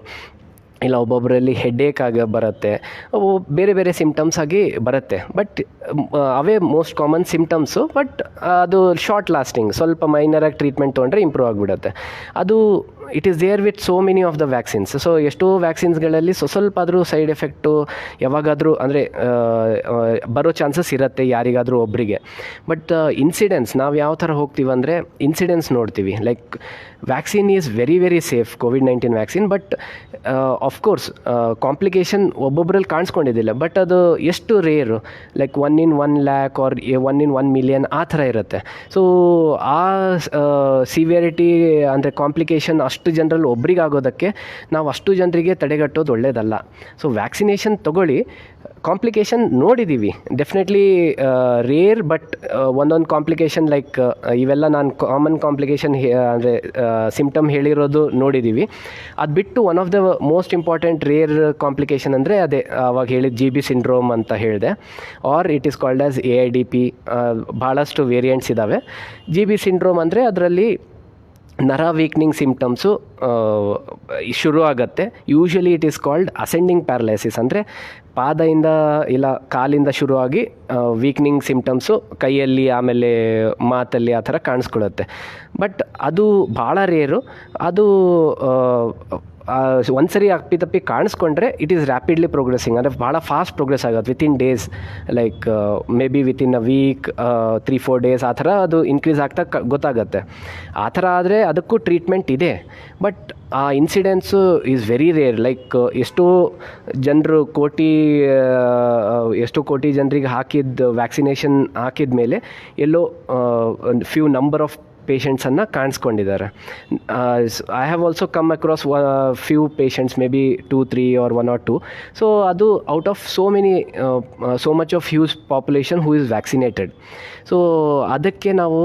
ಇಲ್ಲ ಒಬ್ಬೊಬ್ಬರಲ್ಲಿ ಹೆಡ್ಏಕ್ ಬರುತ್ತೆ, ಬೇರೆ ಬೇರೆ ಸಿಮ್ಟಮ್ಸ್ ಆಗಿ ಬರುತ್ತೆ. ಬಟ್ ಅವೇ ಮೋಸ್ಟ್ ಕಾಮನ್ ಸಿಮ್ಟಮ್ಸು. ಬಟ್ ಅದು ಶಾರ್ಟ್ ಲಾಸ್ಟಿಂಗ್, ಸ್ವಲ್ಪ ಮೈನರಾಗಿ ಟ್ರೀಟ್ಮೆಂಟ್ ತೊಗೊಂಡ್ರೆ ಇಂಪ್ರೂವ್ ಆಗಿಬಿಡುತ್ತೆ. ಅದು it is there with so many of the vaccines. So ಎಷ್ಟೋ ವ್ಯಾಕ್ಸಿನ್ಸ್ಗಳಲ್ಲಿ ಸ್ವಲ್ಪ ಆದರೂ ಸೈಡ್ ಎಫೆಕ್ಟು ಯಾವಾಗಾದರೂ ಅಂದರೆ ಬರೋ ಚಾನ್ಸಸ್ ಇರುತ್ತೆ ಯಾರಿಗಾದರೂ ಒಬ್ಬರಿಗೆ. ಬಟ್ ಇನ್ಸಿಡೆನ್ಸ್ ನಾವು ಯಾವ ಥರ ಹೋಗ್ತೀವಿ ಅಂದರೆ ಇನ್ಸಿಡೆನ್ಸ್ ನೋಡ್ತೀವಿ. Like vaccine is very very safe, ಕೋವಿಡ್-19 ವ್ಯಾಕ್ಸಿನ್. ಬಟ್ ಆಫ್ಕೋರ್ಸ್ ಕಾಂಪ್ಲಿಕೇಶನ್ ಒಬ್ಬೊಬ್ಬರಲ್ಲಿ ಕಾಣಿಸ್ಕೊಂಡಿದ್ದಿಲ್ಲ, ಬಟ್ ಅದು ಎಷ್ಟು rare, like 1 in 1 lakh or 1 in 1 million ಆ ಥರ ಇರುತ್ತೆ. ಸೊ ಆ ಸಿವಿಯರಿಟಿ ಅಂದರೆ ಕಾಂಪ್ಲಿಕೇಶನ್ ಅಷ್ಟು ಜನರಲ್ಲಿ ಒಬ್ರಿಗೆ ಆಗೋದಕ್ಕೆ ನಾವು ಅಷ್ಟು ಜನರಿಗೆ ತಡೆಗಟ್ಟೋದು ಒಳ್ಳೆಯದಲ್ಲ. ಸೊ ವ್ಯಾಕ್ಸಿನೇಷನ್ ತೊಗೊಳ್ಳಿ. ಕಾಂಪ್ಲಿಕೇಶನ್ ನೋಡಿದ್ದೀವಿ ಡೆಫಿನೆಟ್ಲಿ ರೇರ್, ಬಟ್ ಒಂದೊಂದು ಕಾಂಪ್ಲಿಕೇಶನ್ ಲೈಕ್ ಇವೆಲ್ಲ ನಾನು ಕಾಮನ್ ಕಾಂಪ್ಲಿಕೇಶನ್ ಅಂದರೆ ಸಿಂಪ್ಟಮ್ ಹೇಳಿರೋದು ನೋಡಿದ್ದೀವಿ. ಅದು ಬಿಟ್ಟು one of the most important rare complication ಅಂದರೆ ಅದೇ ಅವಾಗ ಹೇಳಿದ GB ಸಿಂಡ್ರೋಮ್ ಅಂತ ಹೇಳಿದೆ, or it is called as AIDP. ಭಾಳಷ್ಟು ವೇರಿಯಂಟ್ಸ್ ಇದ್ದಾವೆ. GB ಸಿಂಡ್ರೋಮ್ ಅಂದರೆ ಅದರಲ್ಲಿ ನರ ವೀಕ್ನಿಂಗ್ ಸಿಂಪ್ಟಮ್ಸು ಶುರು ಆಗುತ್ತೆ. Usually it is called ascending paralysis, ಅಂದರೆ ಪಾದದಿಂದ ಇಲ್ಲ ಕಾಲಿಂದ ಶುರುವಾಗಿ ವೀಕ್ನಿಂಗ್ ಸಿಂಪ್ಟಮ್ಸು ಕೈಯಲ್ಲಿ ಆಮೇಲೆ ಮಾತಲ್ಲಿ ಆ ಥರ ಕಾಣಿಸ್ಕೊಳ್ಳುತ್ತೆ. ಬಟ್ ಅದು ಭಾಳ ರೇರು. ಅದು ಒಂದ್ಸರಿ ಅಪ್ಪಿತಪ್ಪಿ ಕಾಣಿಸ್ಕೊಂಡ್ರೆ ಇಟ್ ಈಸ್ ರ್ಯಾಪಿಡ್ಲಿ ಪ್ರೋಗ್ರೆಸಿಂಗ್, ಅಂದರೆ ಭಾಳ ಫಾಸ್ಟ್ ಪ್ರೋಗ್ರೆಸ್ ಆಗುತ್ತೆ. Within days, like may be within a week 3-4 days ಆ ಥರ ಅದು ಇನ್ಕ್ರೀಸ್ ಆಗ್ತಾ ಗೊತ್ತಾಗುತ್ತೆ. ಆ ಥರ ಆದರೆ ಅದಕ್ಕೂ ಟ್ರೀಟ್ಮೆಂಟ್ ಇದೆ. ಬಟ್ ಆ incidence is very rare. Like ಎಷ್ಟೋ ಕೋಟಿ ಜನರಿಗೆ ಹಾಕಿದ್ದು ವ್ಯಾಕ್ಸಿನೇಷನ್ ಹಾಕಿದ ಮೇಲೆ ಎಲ್ಲೋ ಫ್ಯೂ ನಂಬರ್ ಆಫ್ ಪೇಷಂಟ್ಸನ್ನು ಕಾಣಿಸ್ಕೊಂಡಿದ್ದಾರೆ. I have also come across few patients, may be 2-3 or 1 or 2. So ಅದು out of so much of huge population who is vaccinated. So ಅದಕ್ಕೆ ನಾವು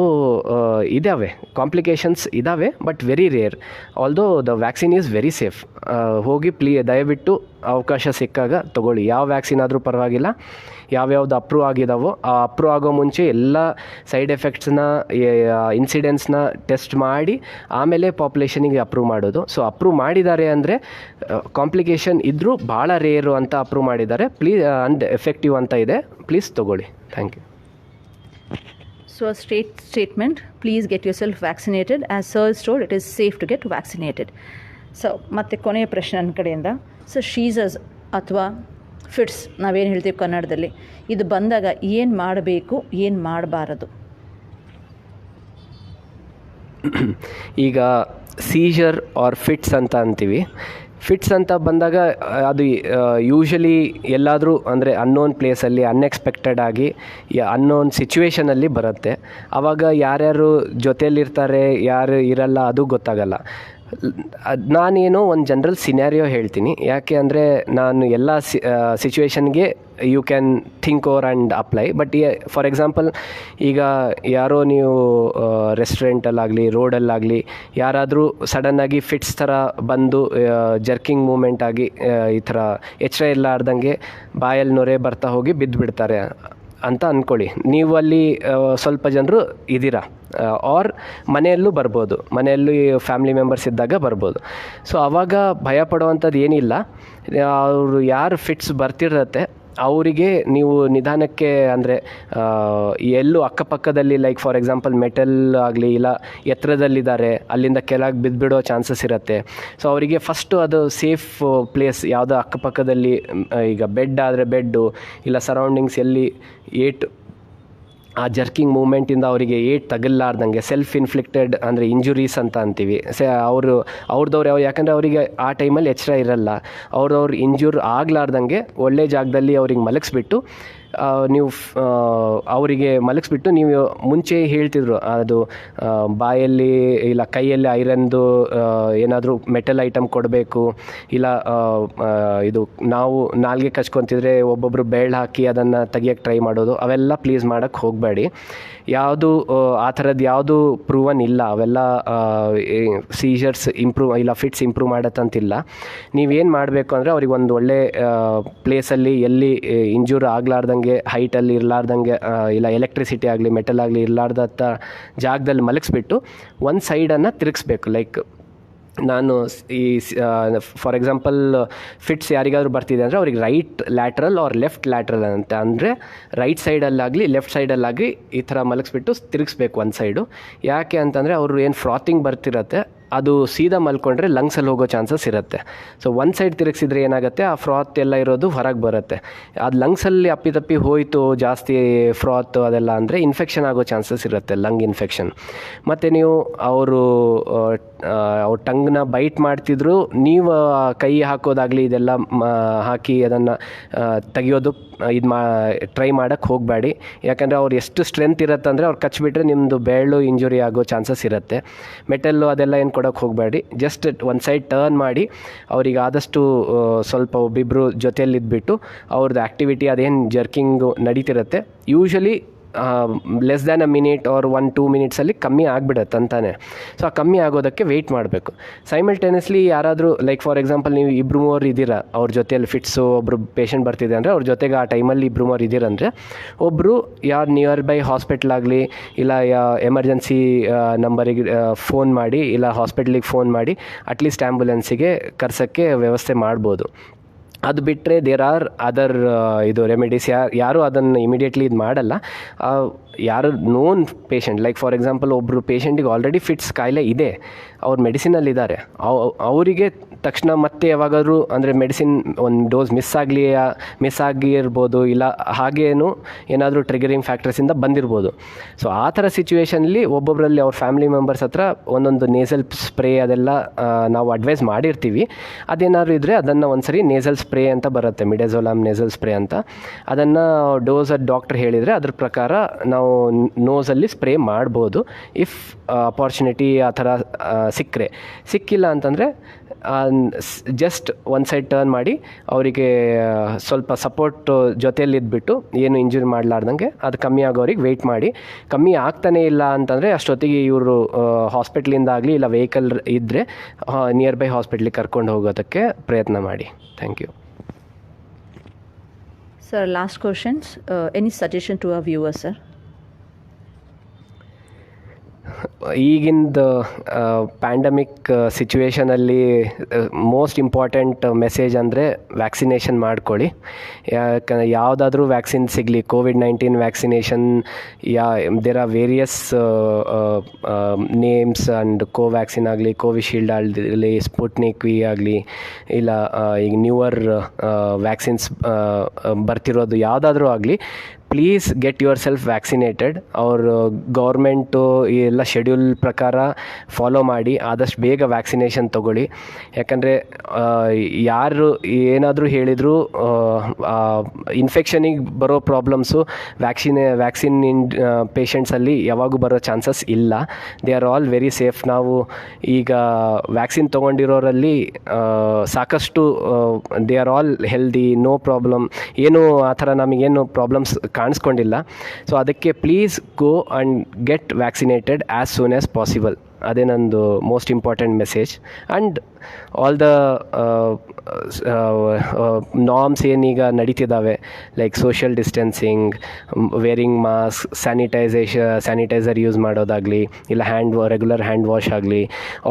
ಇದ್ದಾವೆ ಕಾಂಪ್ಲಿಕೇಶನ್ಸ್ ಇದ್ದಾವೆ, but very rare. Although the vaccine is very safe. ಹೋಗಿ ದಯವಿಟ್ಟು ಅವಕಾಶ ಸಿಕ್ಕಾಗ ತೊಗೊಳ್ಳಿ. ಯಾವ ವ್ಯಾಕ್ಸಿನ್ ಆದರೂ ಪರವಾಗಿಲ್ಲ. ಯಾವ್ಯಾವ್ದು ಅಪ್ರೂವ್ ಆಗಿದಾವೋ ಆ ಅಪ್ರೂವ್ ಆಗೋ ಮುಂಚೆ ಎಲ್ಲ ಸೈಡ್ ಎಫೆಕ್ಟ್ಸ್ನ ಇನ್ಸಿಡೆನ್ಸ್ನ ಟೆಸ್ಟ್ ಮಾಡಿ ಆಮೇಲೆ ಪಾಪ್ಯುಲೇಷನಿಗೆ ಅಪ್ರೂವ್ ಮಾಡೋದು. ಸೊ ಅಪ್ರೂವ್ ಮಾಡಿದ್ದಾರೆ ಅಂದರೆ ಕಾಂಪ್ಲಿಕೇಶನ್ ಇದ್ದರೂ ಭಾಳ ರೇರು ಅಂತ ಅಪ್ರೂವ್ ಮಾಡಿದ್ದಾರೆ. ಪ್ಲೀಸ್ ಅಂಡ್ ಎಫೆಕ್ಟಿವ್ ಅಂತ ಇದೆ, ಪ್ಲೀಸ್ ತೊಗೊಳ್ಳಿ. Thank you. So a statement, please get yourself vaccinated. As Sir told, it is safe to get vaccinated. So ಮತ್ತು ಕೊನೆಯ ಪ್ರಶ್ನೆ ನನ್ನ ಕಡೆಯಿಂದ, ಸೊ ಶೀಸಸ್ ಅಥವಾ ಫಿಟ್ಸ್ ನಾವೇನು ಹೇಳ್ತೀವಿ ಕನ್ನಡದಲ್ಲಿ, ಇದು ಬಂದಾಗ ಏನು ಮಾಡಬೇಕು, ಏನು ಮಾಡಬಾರದು? ಈಗ ಸೀಜರ್ ಆರ್ ಫಿಟ್ಸ್ ಅಂತ ಅಂತೀವಿ. ಫಿಟ್ಸ್ ಅಂತ ಬಂದಾಗ ಅದು ಯೂಶ್ವಲಿ ಎಲ್ಲಾದರೂ ಅಂದರೆ ಅನ್ನೋನ್ ಪ್ಲೇಸಲ್ಲಿ ಅನ್ಎಕ್ಸ್ಪೆಕ್ಟೆಡ್ ಆಗಿ ಅನ್ನೋನ್ ಸಿಚುವೇಷನಲ್ಲಿ ಬರುತ್ತೆ. ಆವಾಗ ಯಾರ್ಯಾರು ಜೊತೆಯಲ್ಲಿರ್ತಾರೆ ಯಾರು ಇರಲ್ಲ ಅದು ಗೊತ್ತಾಗಲ್ಲ. ನಾನೇನೋ ಒಂದು ಜನರಲ್ ಸಿನಾರಿಯೋ ಹೇಳ್ತೀನಿ. ಯಾಕೆ ಅಂದರೆ ನಾನು ಎಲ್ಲ ಸಿಚುವೇಷನ್ಗೆ you can think over and apply. But for example, ಈಗ ಯಾರೋ ನೀವು ರೆಸ್ಟೋರೆಂಟಲ್ಲಾಗಲಿ ರೋಡಲ್ಲಾಗಲಿ ಯಾರಾದರೂ ಸಡನ್ನಾಗಿ ಫಿಟ್ಸ್ ಥರ ಬಂದು ಜರ್ಕಿಂಗ್ ಮೂಮೆಂಟ್ ಆಗಿ ಈ ಥರ ಎಚ್ಚರ ಇರಲಾರ್ದಂಗೆ ಬಾಯಲ್ಲಿ ನೊರೆ ಬರ್ತಾ ಹೋಗಿ ಬಿದ್ದುಬಿಡ್ತಾರೆ ಅಂತ ಅಂದ್ಕೊಳ್ಳಿ. ನೀವು ಅಲ್ಲಿ ಸ್ವಲ್ಪ ಜನರು ಇದ್ದೀರಾ, ಆರ್ ಮನೆಯಲ್ಲೂ ಬರ್ಬೋದು, ಮನೆಯಲ್ಲೂ ಫ್ಯಾಮಿಲಿ ಮೆಂಬರ್ಸ್ ಇದ್ದಾಗ ಬರ್ಬೋದು. ಸೊ ಆವಾಗ ಭಯ ಪಡುವಂಥದ್ದು ಏನಿಲ್ಲ. ಅವರು ಯಾರು ಫಿಟ್ಸ್ ಬರ್ತಿರತ್ತೆ ಅವರಿಗೆ ನೀವು ನಿಧಾನಕ್ಕೆ, ಅಂದರೆ ಎಲ್ಲೂ ಅಕ್ಕಪಕ್ಕದಲ್ಲಿ ಲೈಕ್ ಫಾರ್ ಎಕ್ಸಾಂಪಲ್ ಮೆಟಲ್ ಆಗಲಿ ಇಲ್ಲ ಎತ್ತರದಲ್ಲಿದ್ದಾರೆ ಅಲ್ಲಿಂದ ಕೆಳಗೆ ಬಿದ್ದುಬಿಡೋ ಚಾನ್ಸಸ್ ಇರುತ್ತೆ. ಸೊ ಅವರಿಗೆ ಫಸ್ಟು ಅದು ಸೇಫ್ ಪ್ಲೇಸ್ ಯಾವುದೋ ಅಕ್ಕಪಕ್ಕದಲ್ಲಿ, ಈಗ ಬೆಡ್ ಆದರೆ ಬೆಡ್ಡು ಇಲ್ಲ ಸರೌಂಡಿಂಗ್ಸ್ ಎಲ್ಲಿ ಆ ಜರ್ಕಿಂಗ್ ಮೂಮೆಂಟಿಂದ ಅವರಿಗೆ ತಗಲಾರ್ದಂಗೆ ಸೆಲ್ಫ್ ಇನ್ಫ್ಲಿಕ್ಟೆಡ್ ಅಂದರೆ ಇಂಜುರೀಸ್ ಅಂತ ಅಂತೀವಿ. ಅವ್ರದವ್ರು ಯಾಕಂದರೆ ಅವರಿಗೆ ಆ ಟೈಮಲ್ಲಿ ಎಚ್ಚರ ಇರಲ್ಲ, ಅವ್ರವ್ರು ಇಂಜೂರ್ ಆಗಲಾರ್ದಂಗೆ ಒಳ್ಳೆ ಜಾಗದಲ್ಲಿ ಅವ್ರಿಗೆ ಮಲಗಿಸ್ಬಿಟ್ಟು ನೀವು ಅವರಿಗೆ ಮಲಗಿಸ್ಬಿಟ್ಟು, ನೀವು ಮುಂಚೆ ಹೇಳ್ತಿದ್ರು ಅದು ಬಾಯಲ್ಲಿ ಇಲ್ಲ ಕೈಯಲ್ಲಿ ಐರನ್ದು ಏನಾದರೂ ಮೆಟಲ್ ಐಟಮ್ ಕೊಡಬೇಕು, ಇಲ್ಲ ಇದು ನಾವು ನಾಲ್ಗೆ ಕಚ್ಕೊತಿದ್ರೆ ಒಬ್ಬೊಬ್ಬರು ಬೆರಳು ಹಾಕಿ ಅದನ್ನು ತೆಗಿಯೋಕ್ಕೆ ಟ್ರೈ ಮಾಡೋದು, ಅವೆಲ್ಲ ಪ್ಲೀಸ್ ಮಾಡೋಕ್ಕೆ ಹೋಗಬೇಡಿ. ಯಾವುದು ಆ ಥರದ್ದು ಯಾವುದು ಪ್ರೂವನ್ ಇಲ್ಲ. ಅವೆಲ್ಲ ಸೀಜರ್ಸ್ ಇಂಪ್ರೂವ್ ಇಲ್ಲ ಫಿಟ್ಸ್ ಇಂಪ್ರೂವ್ ಮಾಡತ್ತಂತಿಲ್ಲ. ನೀವೇನು ಮಾಡಬೇಕು ಅಂದರೆ ಅವ್ರಿಗೆ ಒಂದು ಒಳ್ಳೆ ಪ್ಲೇಸಲ್ಲಿ ಎಲ್ಲಿ ಇಂಜೂರ್ ಆಗಲಾರ್ದಂಗೆ, ಹೈಟಲ್ಲಿ ಇರಲಾರ್ದಂಗೆ, ಇಲ್ಲ ಎಲೆಕ್ಟ್ರಿಸಿಟಿ ಆಗಲಿ ಮೆಟಲ್ ಆಗಲಿ ಇರಲಾರ್ದಂಥ ಜಾಗದಲ್ಲಿ ಮಲಗಿಸ್ಬಿಟ್ಟು ಒಂದು ಸೈಡನ್ನು ತಿರುಗಿಸ್ಬೇಕು. ಲೈಕ್ ನಾನು ಈ ಫಾರ್ ಎಕ್ಸಾಂಪಲ್ ಫಿಟ್ಸ್ ಯಾರಿಗಾದ್ರೂ ಬರ್ತಿದೆ ಅಂದರೆ ಅವ್ರಿಗೆ right lateral or left lateral ಅಂತ, ಅಂದರೆ ರೈಟ್ ಸೈಡಲ್ಲಾಗಲಿ ಲೆಫ್ಟ್ ಸೈಡಲ್ಲಾಗಿ ಈ ಥರ ಮಲಗಿಸ್ಬಿಟ್ಟು ತಿರುಗಿಸ್ಬೇಕು ಒಂದು ಸೈಡು. ಯಾಕೆ ಅಂತಂದರೆ ಅವರು ಏನು ಫ್ರಾತಿಂಗ್ ಬರ್ತಿರತ್ತೆ ಅದು ಸೀದಾ ಮಲ್ಕೊಂಡ್ರೆ ಲಂಗ್ಸಲ್ಲಿ ಹೋಗೋ ಚಾನ್ಸಸ್ ಇರುತ್ತೆ. ಸೊ ಒಂದು ಸೈಡ್ ತಿರುಗಿಸಿದ್ರೆ ಏನಾಗುತ್ತೆ, ಆ ಫ್ರಾತ್ ಎಲ್ಲ ಇರೋದು ಹೊರಗೆ ಬರುತ್ತೆ. ಅದು ಲಂಗ್ಸಲ್ಲಿ ಅಪ್ಪಿತಪ್ಪಿ ಹೋಯಿತು ಜಾಸ್ತಿ ಫ್ರಾತ್ ಅದೆಲ್ಲ ಅಂದರೆ ಇನ್ಫೆಕ್ಷನ್ ಆಗೋ ಚಾನ್ಸಸ್ ಇರುತ್ತೆ, ಲಂಗ್ ಇನ್ಫೆಕ್ಷನ್. ಮತ್ತು ನೀವು ಅವರು ಅವ್ರ ಟಂಗ್ನ ಬೈಟ್ ಮಾಡ್ತಿದ್ರು, ನೀವು ಕೈ ಹಾಕೋದಾಗಲಿ ಇದೆಲ್ಲ ಹಾಕಿ ಅದನ್ನು ತೆಗಿಯೋದು ಟ್ರೈ ಮಾಡೋಕ್ಕೆ ಹೋಗಬೇಡಿ. ಯಾಕಂದರೆ ಅವ್ರು ಎಷ್ಟು ಸ್ಟ್ರೆಂತ್ ಇರುತ್ತೆ ಅಂದರೆ ಅವ್ರು ಕಚ್ಚಿಬಿಟ್ರೆ ನಿಮ್ಮದು ಬೆರಳು ಇಂಜುರಿ ಆಗೋ ಚಾನ್ಸಸ್ ಇರುತ್ತೆ. ಮೆಟಲ್ಲು ಅದೆಲ್ಲ ಏನು ಕೊಡೋಕ್ಕೆ ಹೋಗಬೇಡಿ. ಜಸ್ಟ್ ಒಂದು ಸೈಡ್ ಟರ್ನ್ ಮಾಡಿ ಅವ್ರಿಗೆ ಆದಷ್ಟು ಸ್ವಲ್ಪ ಒಬ್ಬಿಬ್ಬರು ಜೊತೆಯಲ್ಲಿದ್ದುಬಿಟ್ಟು ಅವ್ರದ್ದು ಆ್ಯಕ್ಟಿವಿಟಿ ಅದೇನು ಜರ್ಕಿಂಗು ನಡೀತಿರುತ್ತೆ, usually less than a minute or 1-2 ಮಿನಿಟ್ಸಲ್ಲಿ ಕಮ್ಮಿ ಆಗಿಬಿಡುತ್ತೆ ಅಂತಾನೆ. ಸೊ ಆ ಕಮ್ಮಿ ಆಗೋದಕ್ಕೆ ವೆಯ್ಟ್ ಮಾಡಬೇಕು. ಸೈಮಲ್ಟೇನಿಯಸ್ಲಿ ಯಾರಾದರೂ ಲೈಕ್ ಫಾರ್ ಎಕ್ಸಾಂಪಲ್ ನೀವು 2-3 ಇದ್ದೀರಾ, ಅವ್ರ ಜೊತೆಯಲ್ಲಿ ಫಿಟ್ಸು ಒಬ್ಬರು ಪೇಷಂಟ್ ಬರ್ತಿದೆ ಅಂದರೆ ಅವ್ರ ಜೊತೆಗೆ ಆ ಟೈಮಲ್ಲಿ 2-3 ಇದ್ದೀರಂದರೆ ಒಬ್ಬರು ಯಾರು ನಿಯರ್ ಬೈ ಹಾಸ್ಪಿಟ್ಲ್ ಆಗಲಿ ಇಲ್ಲ ಎಮರ್ಜೆನ್ಸಿ ನಂಬರಿಗೆ ಫೋನ್ ಮಾಡಿ ಇಲ್ಲ ಹಾಸ್ಪಿಟ್ಲಿಗೆ ಫೋನ್ ಮಾಡಿ ಅಟ್ಲೀಸ್ಟ್ ಆ್ಯಂಬುಲೆನ್ಸಿಗೆ ಕರ್ಸೋಕ್ಕೆ ವ್ಯವಸ್ಥೆ ಮಾಡ್ಬೋದು. ಅದು ಬಿಟ್ಟರೆ ದೇರ್ ಆರ್ ಅದರ್ ಇದು ರೆಮಿಡೀಸ್. ಯಾರು ಅದನ್ನು ಇಮಿಡಿಯೇಟ್ಲಿ ಇದು ಮಾಡಲ್ಲ. ಯಾರು known patient like for example ಒಬ್ಬರು ಪೇಷಂಟಿಗೆ ಆಲ್ರೆಡಿ ಫಿಟ್ಸ್ ಕಾಯಿಲೆ ಇದೆ, ಅವ್ರು ಮೆಡಿಸಿನಲ್ಲಿದ್ದಾರೆ, ಅವರಿಗೆ ತಕ್ಷಣ ಮತ್ತೆ ಯಾವಾಗಾದರೂ ಅಂದರೆ ಮೆಡಿಸಿನ್ ಒಂದು ಡೋಸ್ ಮಿಸ್ ಆಗಿರ್ಬೋದು, ಇಲ್ಲ ಹಾಗೇನು ಏನಾದರೂ ಟ್ರಿಗರಿಂಗ್ ಫ್ಯಾಕ್ಟರ್ಸಿಂದ ಬಂದಿರ್ಬೋದು. ಸೊ ಆ ಥರ ಸಿಚುವೇಷನಲ್ಲಿ ಒಬ್ಬೊಬ್ಬರಲ್ಲಿ ಅವ್ರ ಫ್ಯಾಮಿಲಿ ಮೆಂಬರ್ಸ್ ಹತ್ರ ಒಂದೊಂದು ನೇಸಲ್ ಸ್ಪ್ರೇ ಅದೆಲ್ಲ ನಾವು ಅಡ್ವೈಸ್ ಮಾಡಿರ್ತೀವಿ. ಅದೇನಾದರೂ ಇದ್ದರೆ ಅದನ್ನು ಒಂದ್ಸರಿ ನೇಸಲ್ ಸ್ಪ್ರೇ ಅಂತ ಬರುತ್ತೆ, ಮಿಡಾಜೋಲಾಮ್ ನೇಸಲ್ ಸ್ಪ್ರೇ ಅಂತ, ಅದನ್ನು ಡೋಸ್ ಡಾಕ್ಟರ್ ಹೇಳಿದರೆ ಅದ್ರ ಪ್ರಕಾರ ನಾವು ನೋಸಲ್ಲಿ ಸ್ಪ್ರೇ ಮಾಡ್ಬೋದು ಇಫ್ ಅಪಾರ್ಚುನಿಟಿ ಆ ಥರ ಸಿಕ್ಕಿಲ್ಲ ಅಂತಂದರೆ ಜಸ್ಟ್ ಒಂದು ಸೈಡ್ ಟರ್ನ್ ಮಾಡಿ ಅವರಿಗೆ ಸ್ವಲ್ಪ ಸಪೋರ್ಟ್ ಜೊತೆಯಲ್ಲಿದ್ದುಬಿಟ್ಟು ಏನು ಇಂಜುರಿ ಮಾಡಲಾರ್ದಂಗೆ ಅದು ಕಮ್ಮಿ ಆಗೋರಿಗೆ ವೆಯ್ಟ್ ಮಾಡಿ. ಕಮ್ಮಿ ಆಗ್ತಾನೇ ಇಲ್ಲ ಅಂತಂದರೆ ಅಷ್ಟೊತ್ತಿಗೆ ಇವರು ಹಾಸ್ಪಿಟ್ಲಿಂದ ಆಗಲಿ ಇಲ್ಲ ವೆಹಿಕಲ್ ಇದ್ದರೆ ನಿಯರ್ ಬೈ ಹಾಸ್ಪಿಟ್ಲಿಗೆ ಕರ್ಕೊಂಡು ಹೋಗೋದಕ್ಕೆ ಪ್ರಯತ್ನ ಮಾಡಿ. Thank you. Sir, last questions. Any suggestion to our viewers, sir? ಈಗಿಂದ ಪ್ಯಾಂಡಮಿಕ್ ಸಿಚುವೇಷನಲ್ಲಿ ಮೋಸ್ಟ್ ಇಂಪಾರ್ಟೆಂಟ್ ಮೆಸೇಜ್ ಅಂದರೆ ವ್ಯಾಕ್ಸಿನೇಷನ್ ಮಾಡ್ಕೊಳ್ಳಿ. ಯಾಕಂದರೆ ಯಾವುದಾದ್ರೂ ವ್ಯಾಕ್ಸಿನ್ ಸಿಗಲಿ, ಕೋವಿಡ್-19 vaccination, there are various names and Covaxin ಆಗಲಿ, ಕೋವಿಶೀಲ್ಡ್ ಆಗಲಿ, ಸ್ಪುಟ್ನಿಕ್ ವಿ ಆಗಲಿ, ಇಲ್ಲ ಈಗ ನ್ಯೂವರ್ ವ್ಯಾಕ್ಸಿನ್ಸ್ ಬರ್ತಿರೋದು ಯಾವುದಾದ್ರೂ ಆಗಲಿ, please get your self vaccinated. ಅವರು ಗೌರ್ಮೆಂಟು ಈ ಎಲ್ಲ ಶೆಡ್ಯೂಲ್ ಪ್ರಕಾರ ಫಾಲೋ ಮಾಡಿ ಆದಷ್ಟು ಬೇಗ ವ್ಯಾಕ್ಸಿನೇಷನ್ ತೊಗೊಳ್ಳಿ. ಯಾಕಂದರೆ ಯಾರು ಏನಾದರೂ ಹೇಳಿದರೂ ಇನ್ಫೆಕ್ಷನಿಗೆ ಬರೋ ಪ್ರಾಬ್ಲಮ್ಸು ವ್ಯಾಕ್ಸಿನ್ ಪೇಷಂಟ್ಸಲ್ಲಿ ಯಾವಾಗೂ ಬರೋ ಚಾನ್ಸಸ್ ಇಲ್ಲ. They are all very safe. ನಾವು ಈಗ ವ್ಯಾಕ್ಸಿನ್ ತೊಗೊಂಡಿರೋರಲ್ಲಿ ಸಾಕಷ್ಟು they are all healthy, no problem, ಏನೂ ಆ ಥರ ನಮಗೇನು ಪ್ರಾಬ್ಲಮ್ಸ್ ಕಾಣಿಸ್ಕೊಂಡಿಲ್ಲ. ಸೊ ಅದಕ್ಕೆ please go and get vaccinated as soon as possible. ಅದೇ ನಂದು most important message. And all the norms ಏನೀಗ ನಡೀತಿದ್ದಾವೆ like social distancing, wearing mask, sanitizer use ಮಾಡೋದಾಗಲಿ ಇಲ್ಲ ರೆಗ್ಯುಲರ್ ಹ್ಯಾಂಡ್ ವಾಶ್ ಆಗಲಿ,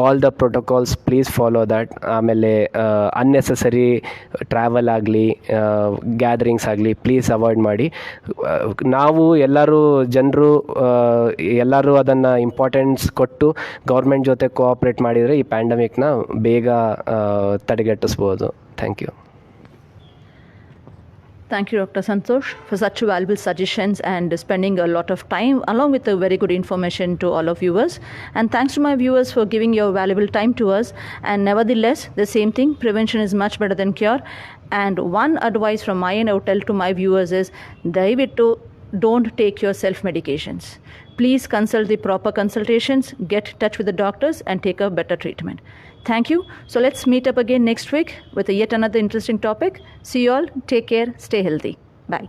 all the protocols please follow that. ಆಮೇಲೆ unnecessary travel ಆಗಲಿ gatherings ಆಗಲಿ ಪ್ಲೀಸ್ ಅವಾಯ್ಡ್ ಮಾಡಿ. ನಾವು ಜನರು ಎಲ್ಲರೂ ಅದನ್ನು ಇಂಪಾರ್ಟೆನ್ಸ್ ಕೊಟ್ಟು ಗೌರ್ಮೆಂಟ್ ಜೊತೆ ಕೋಆಪ್ರೇಟ್ ಮಾಡಿದರೆ ಈ ಪ್ಯಾಂಡಮಿಕ್ನ ಬೇಗ ತಡೆಗಟ್ಟಿಸ್ಬೋದು. Thank you. Thank you, Dr. Santosh, for such valuable suggestions and spending a lot of time along with a very good information to all of viewers. And thanks to my viewers for giving your valuable time to us. And nevertheless, the same thing, prevention is much better than cure. And one advice from my end I would tell to my viewers is, Daivittu, don't take your self-medications. Please consult the proper consultations, get in touch with the doctors and take a better treatment. Thank you. So let's meet up again next week with yet another interesting topic. See you all. Take care. Stay healthy. Bye.